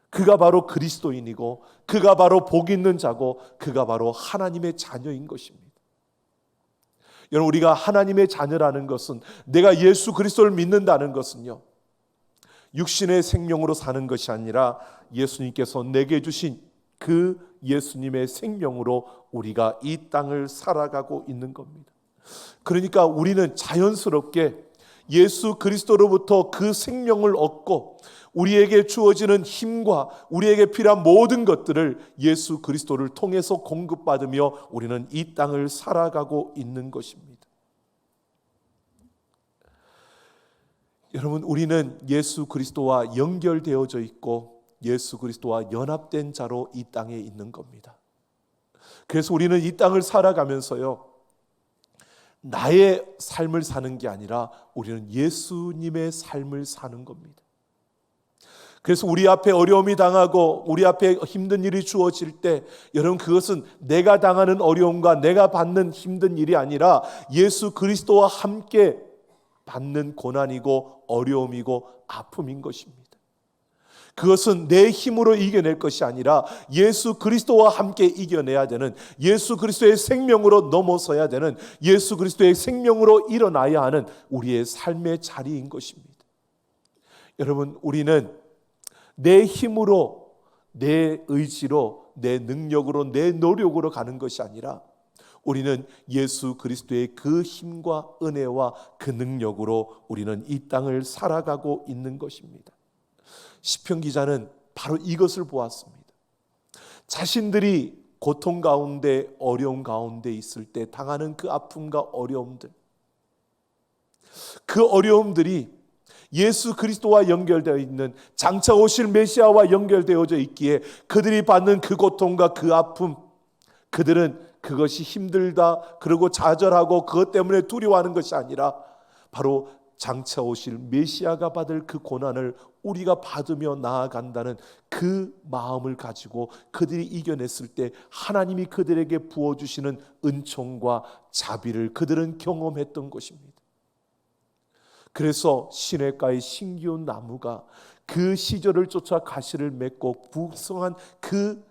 그가 바로 그리스도인이고 그가 바로 복 있는 자고 그가 바로 하나님의 자녀인 것입니다. 여러분, 우리가 하나님의 자녀라는 것은, 내가 예수 그리스도를 믿는다는 것은요, 육신의 생명으로 사는 것이 아니라 예수님께서 내게 주신 그 예수님의 생명으로 우리가 이 땅을 살아가고 있는 겁니다. 그러니까 우리는 자연스럽게 예수 그리스도로부터 그 생명을 얻고 우리에게 주어지는 힘과 우리에게 필요한 모든 것들을 예수 그리스도를 통해서 공급받으며 우리는 이 땅을 살아가고 있는 것입니다. 여러분, 우리는 예수 그리스도와 연결되어져 있고 예수 그리스도와 연합된 자로 이 땅에 있는 겁니다. 그래서 우리는 이 땅을 살아가면서요, 나의 삶을 사는 게 아니라 우리는 예수님의 삶을 사는 겁니다. 그래서 우리 앞에 어려움이 당하고 우리 앞에 힘든 일이 주어질 때, 여러분, 그것은 내가 당하는 어려움과 내가 받는 힘든 일이 아니라 예수 그리스도와 함께 받는 고난이고 어려움이고 아픔인 것입니다. 그것은 내 힘으로 이겨낼 것이 아니라 예수 그리스도와 함께 이겨내야 되는, 예수 그리스도의 생명으로 넘어서야 되는, 예수 그리스도의 생명으로 일어나야 하는 우리의 삶의 자리인 것입니다. 여러분, 우리는 내 힘으로, 내 의지로, 내 능력으로, 내 노력으로 가는 것이 아니라 우리는 예수 그리스도의 그 힘과 은혜와 그 능력으로 우리는 이 땅을 살아가고 있는 것입니다. 시편 기자는 바로 이것을 보았습니다. 자신들이 고통 가운데, 어려움 가운데 있을 때 당하는 그 아픔과 어려움들, 그 어려움들이 예수 그리스도와 연결되어 있는 장차 오실 메시아와 연결되어져 있기에 그들이 받는 그 고통과 그 아픔, 그들은 그것이 힘들다 그러고 좌절하고 그것 때문에 두려워하는 것이 아니라 바로 장차 오실 메시아가 받을 그 고난을 우리가 받으며 나아간다는 그 마음을 가지고 그들이 이겨냈을 때 하나님이 그들에게 부어주시는 은총과 자비를 그들은 경험했던 것입니다. 그래서 시냇가의 신기온 나무가 그 시절을 쫓아 가시를 맺고 풍성한 그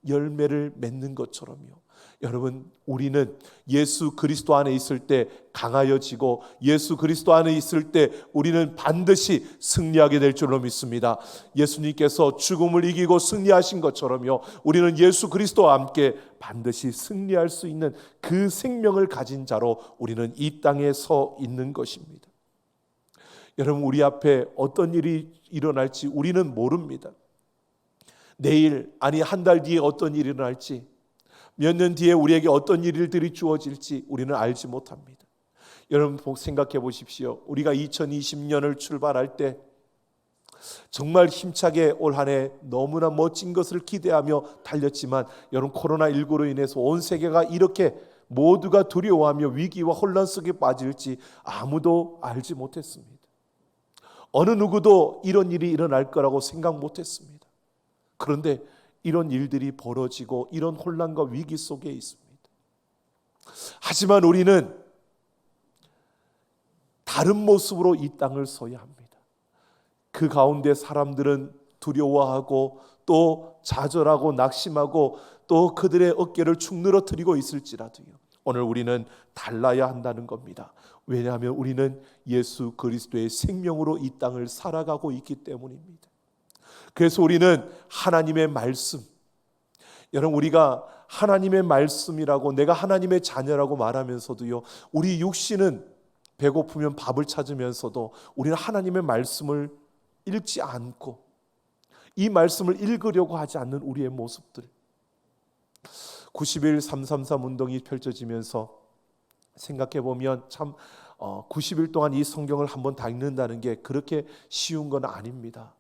열매를 맺는 것처럼요, 여러분, 우리는 예수 그리스도 안에 있을 때 강하여지고 예수 그리스도 안에 있을 때 우리는 반드시 승리하게 될 줄로 믿습니다. 예수님께서 죽음을 이기고 승리하신 것처럼요, 우리는 예수 그리스도와 함께 반드시 승리할 수 있는 그 생명을 가진 자로 우리는 이 땅에 서 있는 것입니다. 여러분, 우리 앞에 어떤 일이 일어날지 우리는 모릅니다. 내일, 아니 한 달 뒤에 어떤 일이 일어날지, 몇 년 뒤에 우리에게 어떤 일들이 주어질지 우리는 알지 못합니다. 여러분, 생각해 보십시오. 우리가 2020년을 출발할 때 정말 힘차게 올 한 해 너무나 멋진 것을 기대하며 달렸지만, 여러분, 코로나19로 인해서 온 세계가 이렇게 모두가 두려워하며 위기와 혼란 속에 빠질지 아무도 알지 못했습니다. 어느 누구도 이런 일이 일어날 거라고 생각 못했습니다. 그런데 이런 일들이 벌어지고 이런 혼란과 위기 속에 있습니다. 하지만 우리는 다른 모습으로 이 땅을 서야 합니다. 그 가운데 사람들은 두려워하고 또 좌절하고 낙심하고 또 그들의 어깨를 축 늘어뜨리고 있을지라도요, 오늘 우리는 달라야 한다는 겁니다. 왜냐하면 우리는 예수 그리스도의 생명으로 이 땅을 살아가고 있기 때문입니다. 그래서 우리는 하나님의 말씀, 여러분, 우리가 하나님의 말씀이라고, 내가 하나님의 자녀라고 말하면서도요, 우리 육신은 배고프면 밥을 찾으면서도 우리는 하나님의 말씀을 읽지 않고 이 말씀을 읽으려고 하지 않는 우리의 모습들, 90일 333 운동이 펼쳐지면서 생각해 보면 참 90일 동안 이 성경을 한번 다 읽는다는 게 그렇게 쉬운 건 아닙니다.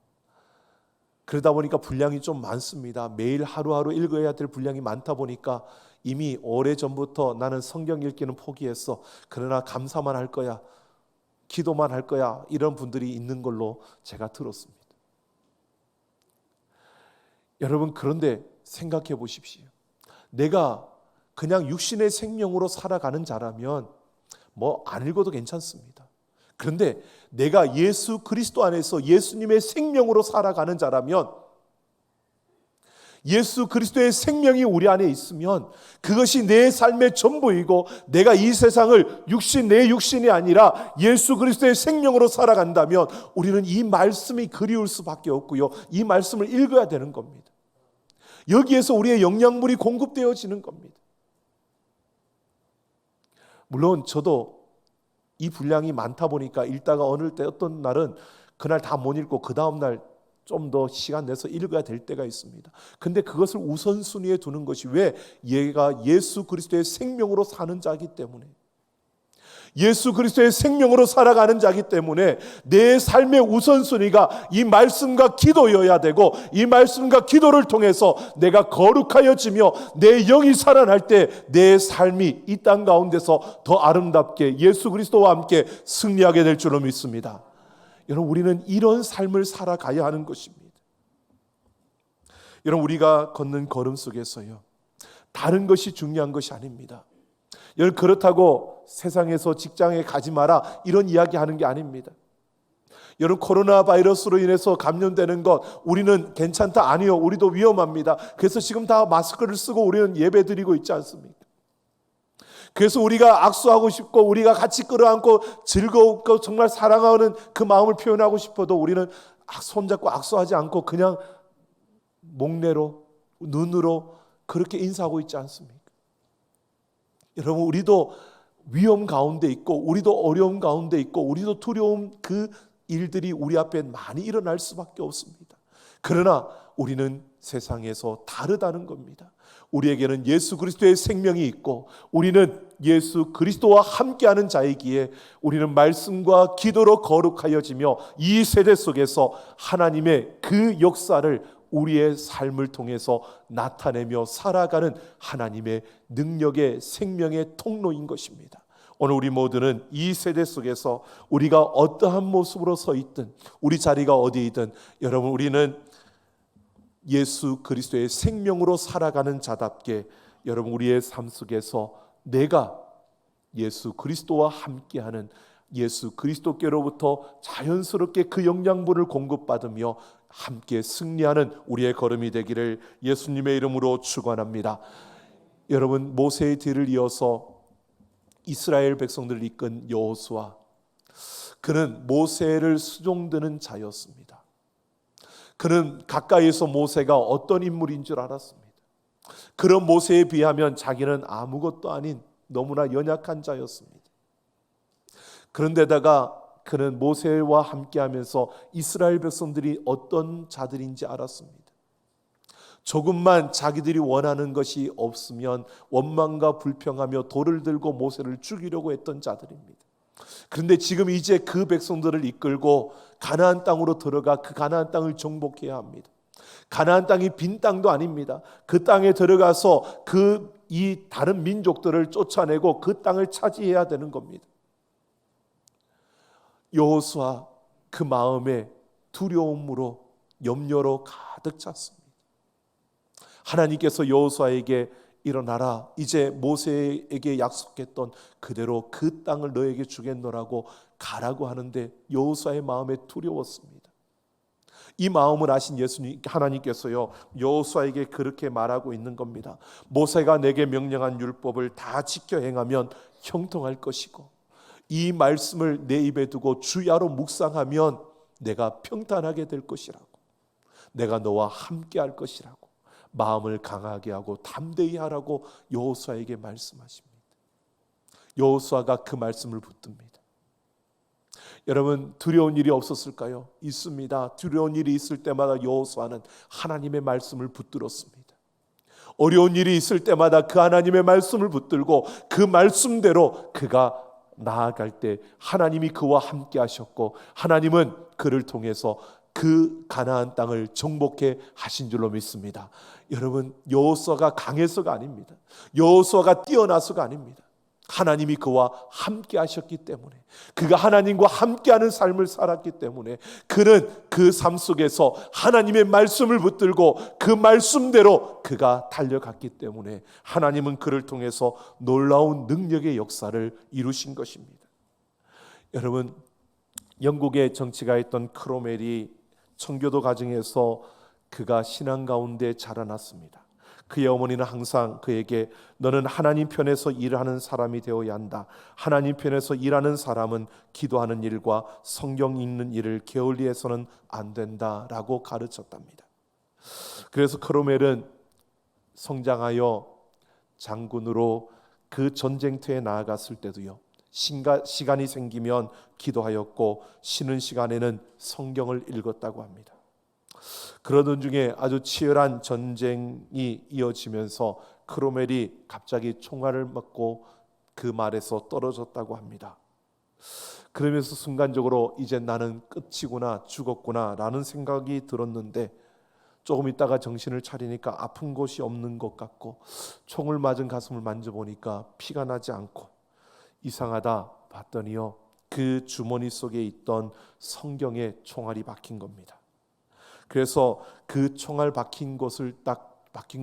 그러다 보니까 분량이 좀 많습니다. 매일 하루하루 읽어야 될 분량이 많다 보니까 이미 오래전부터 나는 성경 읽기는 포기했어, 그러나 감사만 할 거야, 기도만 할 거야, 이런 분들이 있는 걸로 제가 들었습니다. 여러분, 그런데 생각해 보십시오. 내가 그냥 육신의 생명으로 살아가는 자라면 뭐 안 읽어도 괜찮습니다. 그런데 내가 예수 그리스도 안에서 예수님의 생명으로 살아가는 자라면, 예수 그리스도의 생명이 우리 안에 있으면 그것이 내 삶의 전부이고, 내가 이 세상을 내 육신이 아니라 예수 그리스도의 생명으로 살아간다면 우리는 이 말씀이 그리울 수밖에 없고요, 이 말씀을 읽어야 되는 겁니다. 여기에서 우리의 영양분이 공급되어지는 겁니다. 물론 저도 이 분량이 많다 보니까 읽다가 어느 때 어떤 날은 그날 다 못 읽고 그 다음 날 좀 더 시간 내서 읽어야 될 때가 있습니다. 근데 그것을 우선순위에 두는 것이 왜? 얘가 예수 그리스도의 생명으로 사는 자이기 때문에, 예수 그리스도의 생명으로 살아가는 자이기 때문에 내 삶의 우선순위가 이 말씀과 기도여야 되고, 이 말씀과 기도를 통해서 내가 거룩하여지며 내 영이 살아날 때 내 삶이 이 땅 가운데서 더 아름답게 예수 그리스도와 함께 승리하게 될 줄로 믿습니다. 여러분, 우리는 이런 삶을 살아가야 하는 것입니다. 여러분, 우리가 걷는 걸음 속에서요, 다른 것이 중요한 것이 아닙니다. 여러분, 그렇다고 세상에서 직장에 가지 마라 이런 이야기 하는 게 아닙니다. 여러분, 코로나 바이러스로 인해서 감염되는 것 우리는 괜찮다, 아니요, 우리도 위험합니다. 그래서 지금 다 마스크를 쓰고 우리는 예배 드리고 있지 않습니까? 그래서 우리가 악수하고 싶고 우리가 같이 끌어안고 즐거웠고 정말 사랑하는 그 마음을 표현하고 싶어도 우리는 손잡고 악수하지 않고 그냥 목례로, 눈으로 그렇게 인사하고 있지 않습니까? 여러분, 우리도 위험 가운데 있고 우리도 어려움 가운데 있고 우리도 두려움, 그 일들이 우리 앞에 많이 일어날 수밖에 없습니다. 그러나 우리는 세상에서 다르다는 겁니다. 우리에게는 예수 그리스도의 생명이 있고 우리는 예수 그리스도와 함께하는 자이기에 우리는 말씀과 기도로 거룩하여지며 이 세대 속에서 하나님의 그 역사를 우리의 삶을 통해서 나타내며 살아가는 하나님의 능력의 생명의 통로인 것입니다. 오늘 우리 모두는 이 세대 속에서 우리가 어떠한 모습으로 서 있든 우리 자리가 어디이든 여러분, 우리는 예수 그리스도의 생명으로 살아가는 자답게 여러분, 우리의 삶 속에서 내가 예수 그리스도와 함께하는, 예수 그리스도께로부터 자연스럽게 그 영양분을 공급받으며 함께 승리하는 우리의 걸음이 되기를 예수님의 이름으로 축원합니다. 여러분, 모세의 뒤를 이어서 이스라엘 백성들을 이끈 여호수아, 그는 모세를 수종드는 자였습니다. 그는 가까이에서 모세가 어떤 인물인 줄 알았습니다. 그런 모세에 비하면 자기는 아무것도 아닌 너무나 연약한 자였습니다. 그런데다가 그는 모세와 함께하면서 이스라엘 백성들이 어떤 자들인지 알았습니다. 조금만 자기들이 원하는 것이 없으면 원망과 불평하며 돌을 들고 모세를 죽이려고 했던 자들입니다. 그런데 지금 이제 그 백성들을 이끌고 가나안 땅으로 들어가 그 가나안 땅을 정복해야 합니다. 가나안 땅이 빈 땅도 아닙니다. 그 땅에 들어가서 이 다른 민족들을 쫓아내고 그 땅을 차지해야 되는 겁니다. 여호수아, 그 마음에 두려움으로, 염려로 가득 찼습니다. 하나님께서 여호수아에게 일어나라, 이제 모세에게 약속했던 그대로 그 땅을 너에게 주겠노라고 가라고 하는데 여호수아의 마음에 두려웠습니다. 이 마음을 아신 예수님 하나님께서요, 여호수아에게 그렇게 말하고 있는 겁니다. 모세가 내게 명령한 율법을 다 지켜 행하면 형통할 것이고 이 말씀을 내 입에 두고 주야로 묵상하면 내가 평탄하게 될 것이라고, 내가 너와 함께 할 것이라고 마음을 강하게 하고 담대히 하라고 여호수아에게 말씀하십니다. 여호수아가 그 말씀을 붙듭니다. 여러분, 두려운 일이 없었을까요? 있습니다. 두려운 일이 있을 때마다 여호수아는 하나님의 말씀을 붙들었습니다. 어려운 일이 있을 때마다 그 하나님의 말씀을 붙들고 그 말씀대로 그가 나아갈 때 하나님이 그와 함께 하셨고 하나님은 그를 통해서 그 가나안 땅을 정복해 하신 줄로 믿습니다. 여러분, 여호수아가 강해서가 아닙니다. 여호수아가 뛰어나서가 아닙니다. 하나님이 그와 함께 하셨기 때문에, 그가 하나님과 함께하는 삶을 살았기 때문에 그는 그 삶 속에서 하나님의 말씀을 붙들고 그 말씀대로 그가 달려갔기 때문에 하나님은 그를 통해서 놀라운 능력의 역사를 이루신 것입니다. 여러분, 영국의 정치가였던 크로멜이 청교도 가정에서 그가 신앙 가운데 자라났습니다. 그의 어머니는 항상 그에게 너는 하나님 편에서 일하는 사람이 되어야 한다. 하나님 편에서 일하는 사람은 기도하는 일과 성경 읽는 일을 게을리해서는 안 된다라고 가르쳤답니다. 그래서 크로멜은 성장하여 장군으로 그 전쟁터에 나아갔을 때도요, 시간이 생기면 기도하였고 쉬는 시간에는 성경을 읽었다고 합니다. 그러던 중에 아주 치열한 전쟁이 이어지면서 크로멜이 갑자기 총알을 맞고 그 말에서 떨어졌다고 합니다. 그러면서 순간적으로 이제 나는 끝이구나, 죽었구나 라는 생각이 들었는데, 조금 있다가 정신을 차리니까 아픈 곳이 없는 것 같고, 총을 맞은 가슴을 만져보니까 피가 나지 않고, 이상하다 봤더니요, 그 주머니 속에 있던 성경에 총알이 박힌 겁니다. 그래서 그 총알 박힌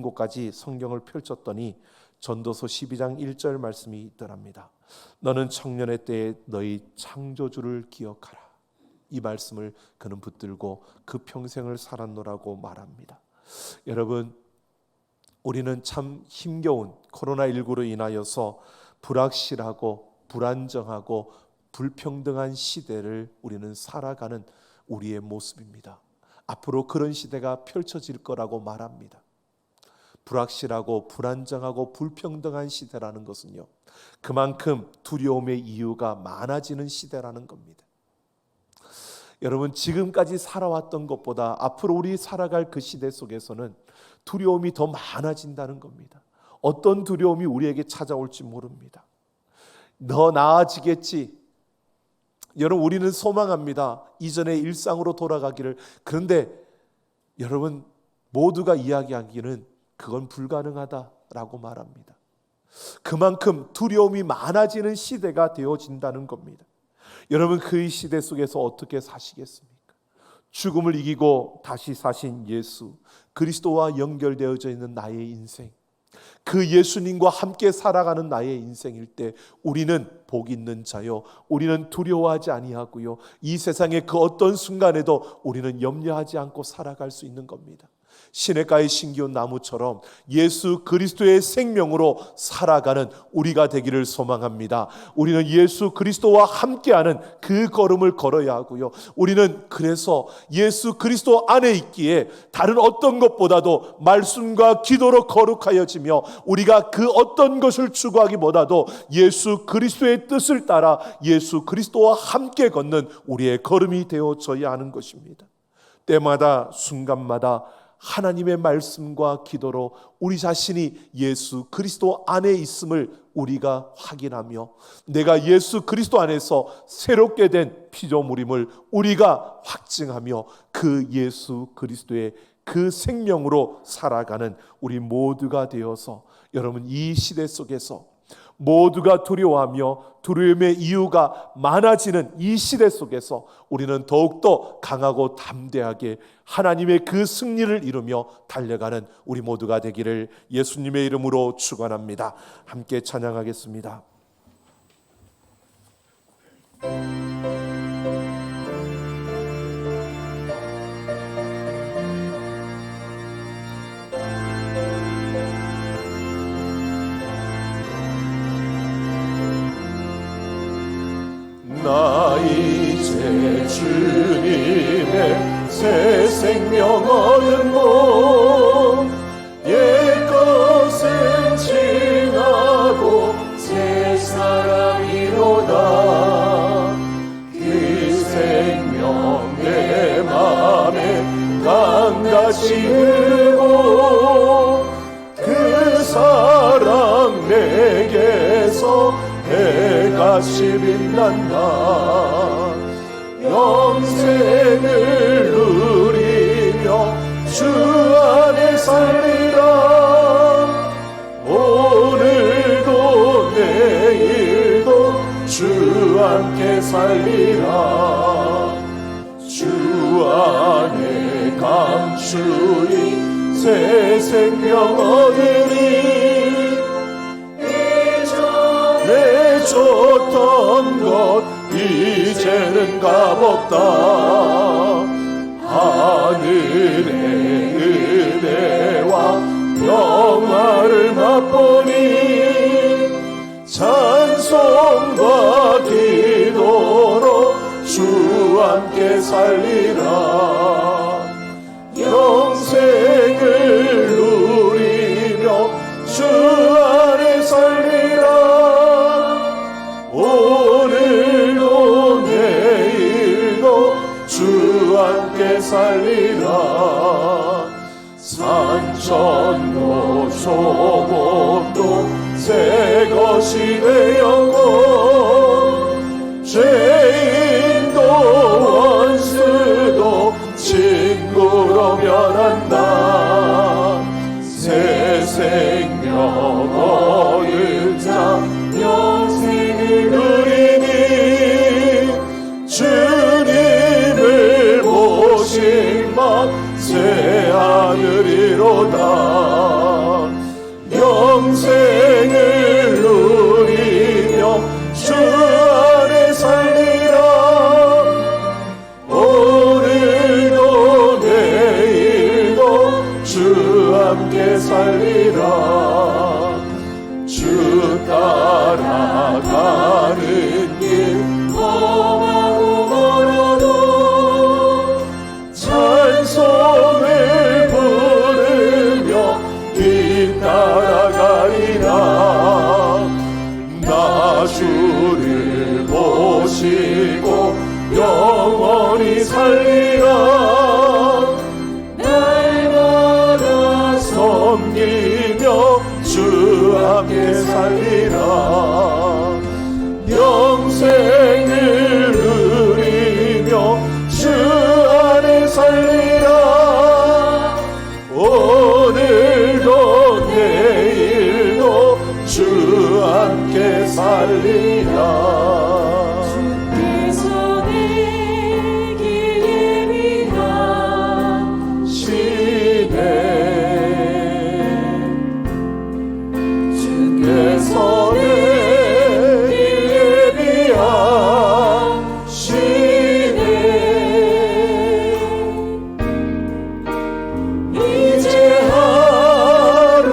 곳까지 성경을 펼쳤더니 전도서 12장 1절 말씀이 있더랍니다. 너는 청년의 때에 너희 창조주를 기억하라. 이 말씀을 그는 붙들고 그 평생을 살았노라고 말합니다. 여러분, 우리는 참 힘겨운 코로나19로 인하여서 불확실하고 불안정하고 불평등한 시대를 우리는 살아가는 우리의 모습입니다. 앞으로 그런 시대가 펼쳐질 거라고 말합니다. 불확실하고 불안정하고 불평등한 시대라는 것은요, 그만큼 두려움의 이유가 많아지는 시대라는 겁니다. 여러분, 지금까지 살아왔던 것보다 앞으로 우리 살아갈 그 시대 속에서는 두려움이 더 많아진다는 겁니다. 어떤 두려움이 우리에게 찾아올지 모릅니다. 더 나아지겠지. 여러분, 우리는 소망합니다. 이전의 일상으로 돌아가기를. 그런데 여러분, 모두가 이야기하기는 그건 불가능하다라고 말합니다. 그만큼 두려움이 많아지는 시대가 되어진다는 겁니다. 여러분, 그 시대 속에서 어떻게 사시겠습니까? 죽음을 이기고 다시 사신 예수, 그리스도와 연결되어져 있는 나의 인생, 그 예수님과 함께 살아가는 나의 인생일 때 우리는 복 있는 자요, 우리는 두려워하지 아니하고요, 이 세상의 그 어떤 순간에도 우리는 염려하지 않고 살아갈 수 있는 겁니다. 시냇가의 신기한 나무처럼 예수 그리스도의 생명으로 살아가는 우리가 되기를 소망합니다. 우리는 예수 그리스도와 함께하는 그 걸음을 걸어야 하고요, 우리는 그래서 예수 그리스도 안에 있기에 다른 어떤 것보다도 말씀과 기도로 거룩하여지며, 우리가 그 어떤 것을 추구하기보다도 예수 그리스도의 뜻을 따라 예수 그리스도와 함께 걷는 우리의 걸음이 되어져야 하는 것입니다. 때마다 순간마다 하나님의 말씀과 기도로 우리 자신이 예수 그리스도 안에 있음을 우리가 확인하며, 내가 예수 그리스도 안에서 새롭게 된 피조물임을 우리가 확증하며, 그 예수 그리스도의 그 생명으로 살아가는 우리 모두가 되어서, 여러분, 이 시대 속에서 모두가 두려워하며 두려움의 이유가 많아지는 이 시대 속에서 우리는 더욱더 강하고 담대하게 하나님의 그 승리를 이루며 달려가는 우리 모두가 되기를 예수님의 이름으로 축원합니다. 함께 찬양하겠습니다. 나 이제 주님의 새 생명 얻은 몸, 옛것은 지나고 새 사랑이로다. 그 생명 내 맘에 강같이 흐르고, 그 사랑 내게서 해같이 빛난다. 영생을 누리며 주 안에 살리라. 오늘도 내일도 주 함께 살리라. 주 안에 감추인 새 생명 얻으리. 내 줬던 것 이제는 값없다. 하늘의 은혜와 영화를 맛보니 찬송과 기도로 주 함께 살리라. 영생을 누리며 산천도 소목도 새 것이 되었고 죄인도 원수도 친구로 변한다. 새 생명 얻은 자 영생을 누리니 주님을 모신 마 새 하늘이로다. 영생을 누리며 주 안에 살리라. 오늘도 내일도 주 함께 살리라. 주 따라가는 길 험하고 멀어도 찬송을 부르며 뒤따라가리라. 나 주를 모시고 영원히 살리라. 날마다 섬기며 주 함께 살리라. 영생을 누리며 주 안에 살리라. 오늘도 내일도 주 함께 살리라. 주께서 내게 예비하시네. 주께서 내게 예비하시네. 이제 하루하루를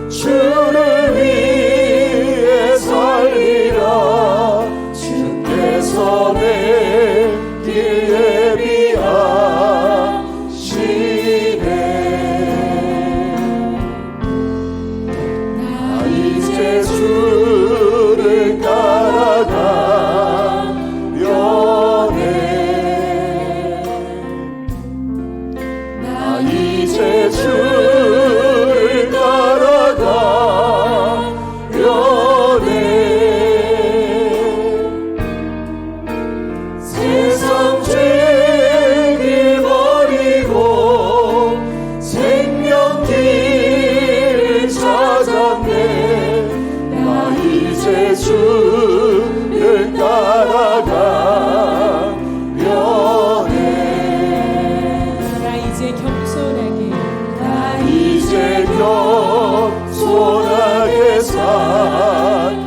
주를 위해 살리라. 주께서 내게 예비하시네. 나 이제 주를 따라가려네. 나 이제 주를 따라가려네. 세상 죄길 버리고 생명길 찾았네. 나 이제 주를 따라가려네. 나 이제 겸손하게 나 이제 겸손하게 살리라.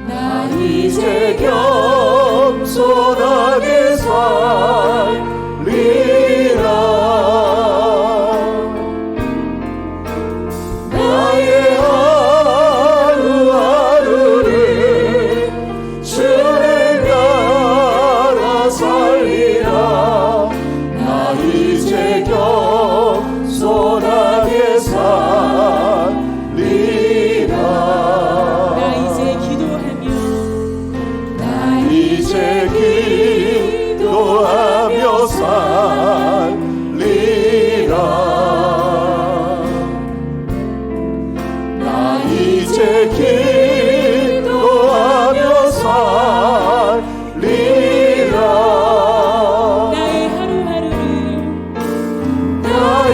나 이제 겸손하게 살리라. 나의 하루하루를 주를 따라 살리라. 나 이제 겸손하게 살리라. 나 이제 기도하며 나 이제 기도하며 살리라. 나 이제 기도하며 살리라. 나의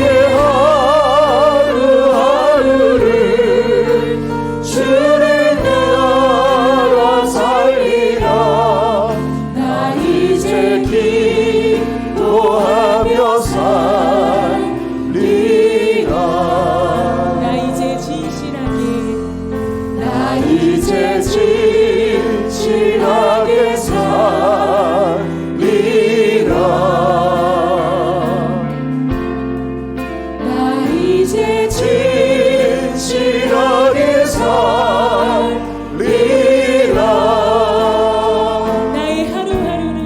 하루하루를 주를 따라 살리라. 나 이제 기도하며 살리라. 나 이제 진실하게 나 이제 진실하게 살리라. 나 이제 진실하게 살리라. 나의 하루하루를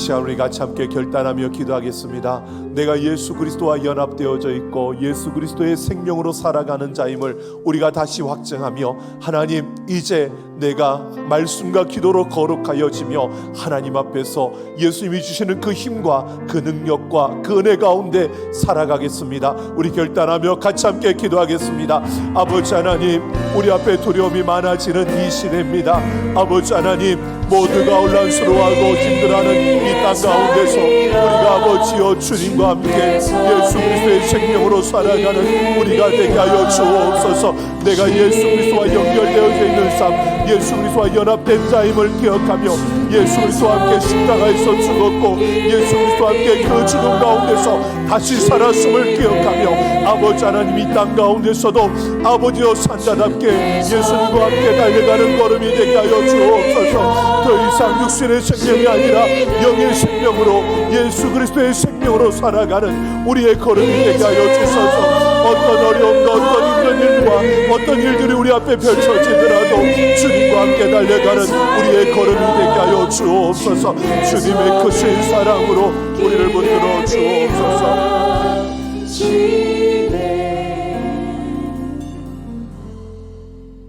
시간 우리 같이 함께 결단하며 기도하겠습니다. 내가 예수 그리스도와 연합되어져 있고 예수 그리스도의 생명으로 살아가는 자임을 우리가 다시 확증하며, 하나님, 이제 내가 말씀과 기도로 거룩하여지며 하나님 앞에서 예수님이 주시는 그 힘과 그 능력과 그 은혜 가운데 살아가겠습니다. 우리 결단하며 같이 함께 기도하겠습니다. 아버지 하나님, 우리 앞에 두려움이 많아지는 이 시대입니다. 아버지 하나님, 모두가 혼란스러워하고 힘들어하는 이 땅 가운데서 우리가 아버지여 주님과 함께 예수 그리스도의 생명으로 살아가는 우리가 되게 하여 주옵소서. 내가 예수 그리스도와 연결되어져 있는 삶, 예수 그리스도와 연합된 자임을 기억하며 예수 그리스도와 함께 십자가에서 죽었고 예수 그리스도와 함께 그 죽음 가운데서 다시 살았음을 기억하며, 아버지 하나님, 이 땅 가운데서도 아버지여 산자답게 예수님과 함께 달려가는 걸음이 되게 하여 주옵소서. 더 이상 육신의 생명이 아니라 영의 생명으로 예수 그리스도의 생명으로 살아가는 우리의 걸음이 되게 하여 주소서. 어떤 어려움과 어떤 힘든 일과 어떤 일들이 우리 앞에 펼쳐지더라도 주님과 함께 달려가는 우리의 걸음이 되게 하여 주옵소서. 주님의 크신 사랑으로 우리를 붙들어 주옵소서.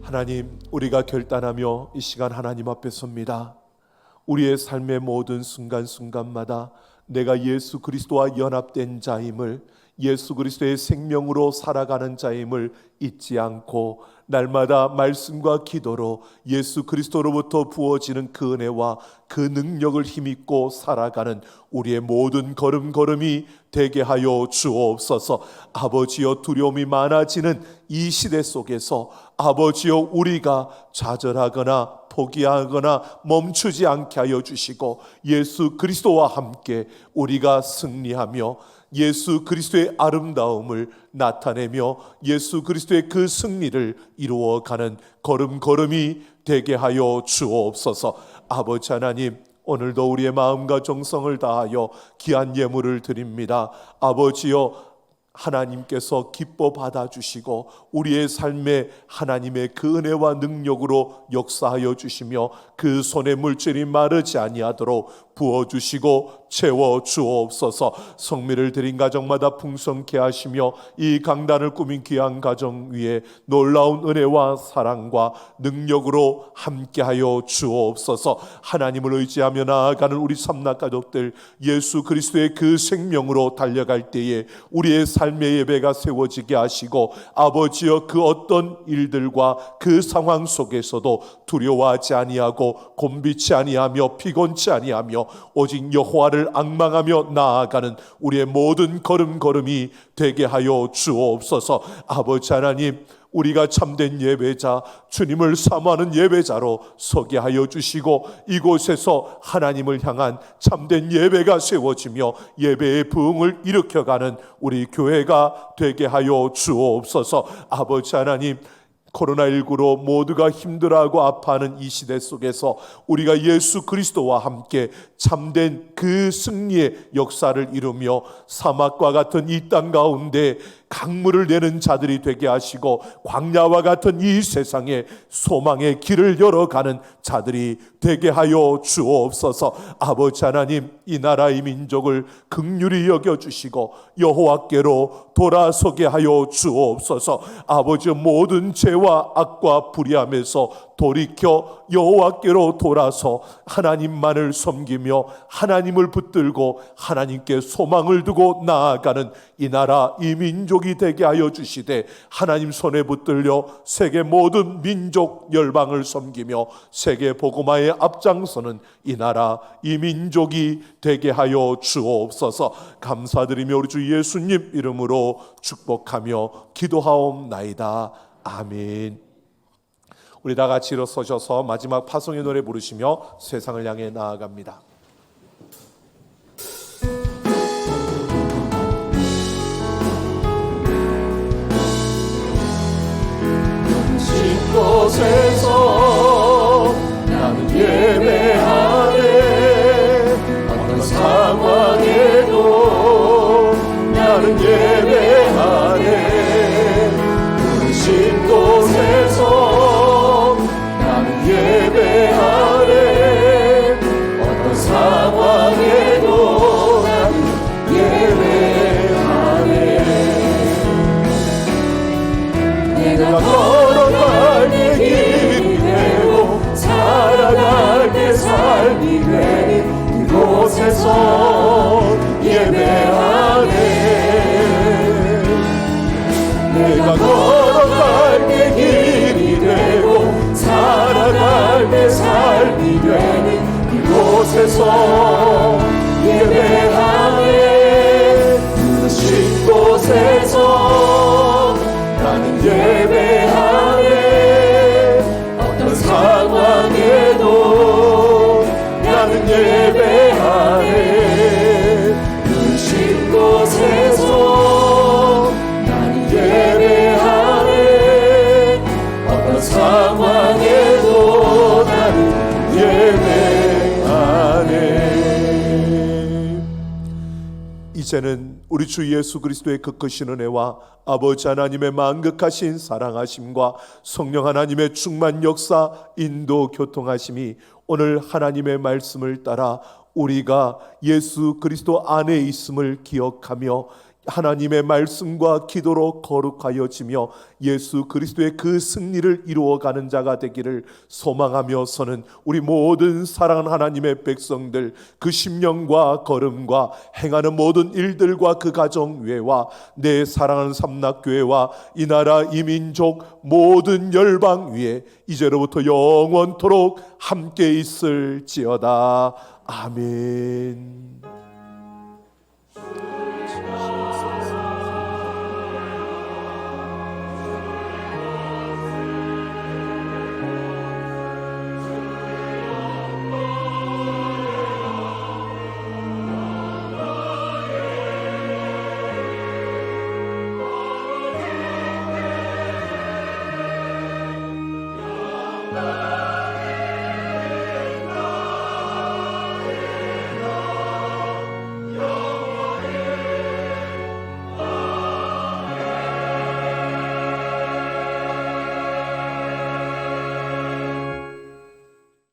하나님, 우리가 결단하며 이 시간 하나님 앞에 섭니다. 우리의 삶의 모든 순간순간마다 내가 예수 그리스도와 연합된 자임을, 예수 그리스도의 생명으로 살아가는 자임을 잊지 않고 날마다 말씀과 기도로 예수 그리스도로부터 부어지는 그 은혜와 그 능력을 힘입고 살아가는 우리의 모든 걸음걸음이 되게 하여 주옵소서. 아버지여, 두려움이 많아지는 이 시대 속에서 아버지여, 우리가 좌절하거나 포기하거나 멈추지 않게 하여 주시고 예수 그리스도와 함께 우리가 승리하며 예수 그리스도의 아름다움을 나타내며 예수 그리스도의 그 승리를 이루어가는 걸음걸음이 되게 하여 주옵소서. 아버지 하나님, 오늘도 우리의 마음과 정성을 다하여 귀한 예물을 드립니다. 아버지여, 하나님께서 기뻐 받아주시고 우리의 삶에 하나님의 그 은혜와 능력으로 역사하여 주시며 그 손의 물질이 마르지 아니하도록 부어주시고 채워주옵소서. 성미를 드린 가정마다 풍성케 하시며 이 강단을 꾸민 귀한 가정 위에 놀라운 은혜와 사랑과 능력으로 함께하여 주옵소서. 하나님을 의지하며 나아가는 우리 삼락 가족들, 예수 그리스도의 그 생명으로 달려갈 때에 우리의 삶의 예배가 세워지게 하시고 아버지여, 그 어떤 일들과 그 상황 속에서도 두려워하지 아니하고 곤비치 아니하며 피곤치 아니하며 오직 여호와를 앙망하며 나아가는 우리의 모든 걸음걸음이 되게 하여 주옵소서. 아버지 하나님, 우리가 참된 예배자, 주님을 사모하는 예배자로 서게 하여 주시고 이곳에서 하나님을 향한 참된 예배가 세워지며 예배의 부흥을 일으켜가는 우리 교회가 되게 하여 주옵소서. 아버지 하나님, 코로나19로 모두가 힘들어하고 아파하는 이 시대 속에서 우리가 예수 그리스도와 함께 참된 그 승리의 역사를 이루며 사막과 같은 이 땅 가운데 강물을 내는 자들이 되게 하시고 광야와 같은 이 세상에 소망의 길을 열어가는 자들이 되게 하여 주옵소서. 아버지 하나님, 이 나라 이 민족을 긍휼히 여겨주시고 여호와께로 돌아서게 하여 주옵소서. 아버지, 모든 죄와 악과 불의함에서 돌이켜 여호와께로 돌아서 하나님만을 섬기며 하나님을 붙들고 하나님께 소망을 두고 나아가는 이 나라 이 민족이 되게 하여 주시되 하나님 손에 붙들려 세계 모든 민족 열방을 섬기며 세계 복음화에 앞장서는 이 나라 이 민족이 되게 하여 주옵소서. 감사드리며 우리 주 예수님 이름으로 축복하며 기도하옵나이다. 아멘. 우리 다 같이 일어서셔서 마지막 파송의 노래 부르시며 세상을 향해 나아갑니다. 곳에서 나는 예배하네. 어떤 상황에도 나는 예배하네. 부르신 곳에서 나는 예배하네. 어떤 사망에도 나를 예배하네. 이제는 우리 주 예수 그리스도의 그 크신 은혜와 아버지 하나님의 만극하신 사랑하심과 성령 하나님의 충만 역사 인도 교통하심이 오늘 하나님의 말씀을 따라 우리가 예수 그리스도 안에 있음을 기억하며 하나님의 말씀과 기도로 거룩하여지며 예수 그리스도의 그 승리를 이루어가는 자가 되기를 소망하며서는 우리 모든 사랑하는 하나님의 백성들 그 심령과 걸음과 행하는 모든 일들과 그 가정 외와 내 사랑하는 삼락교회와 이 나라 이 민족 모든 열방 위에 이제로부터 영원토록 함께 있을지어다. 아멘.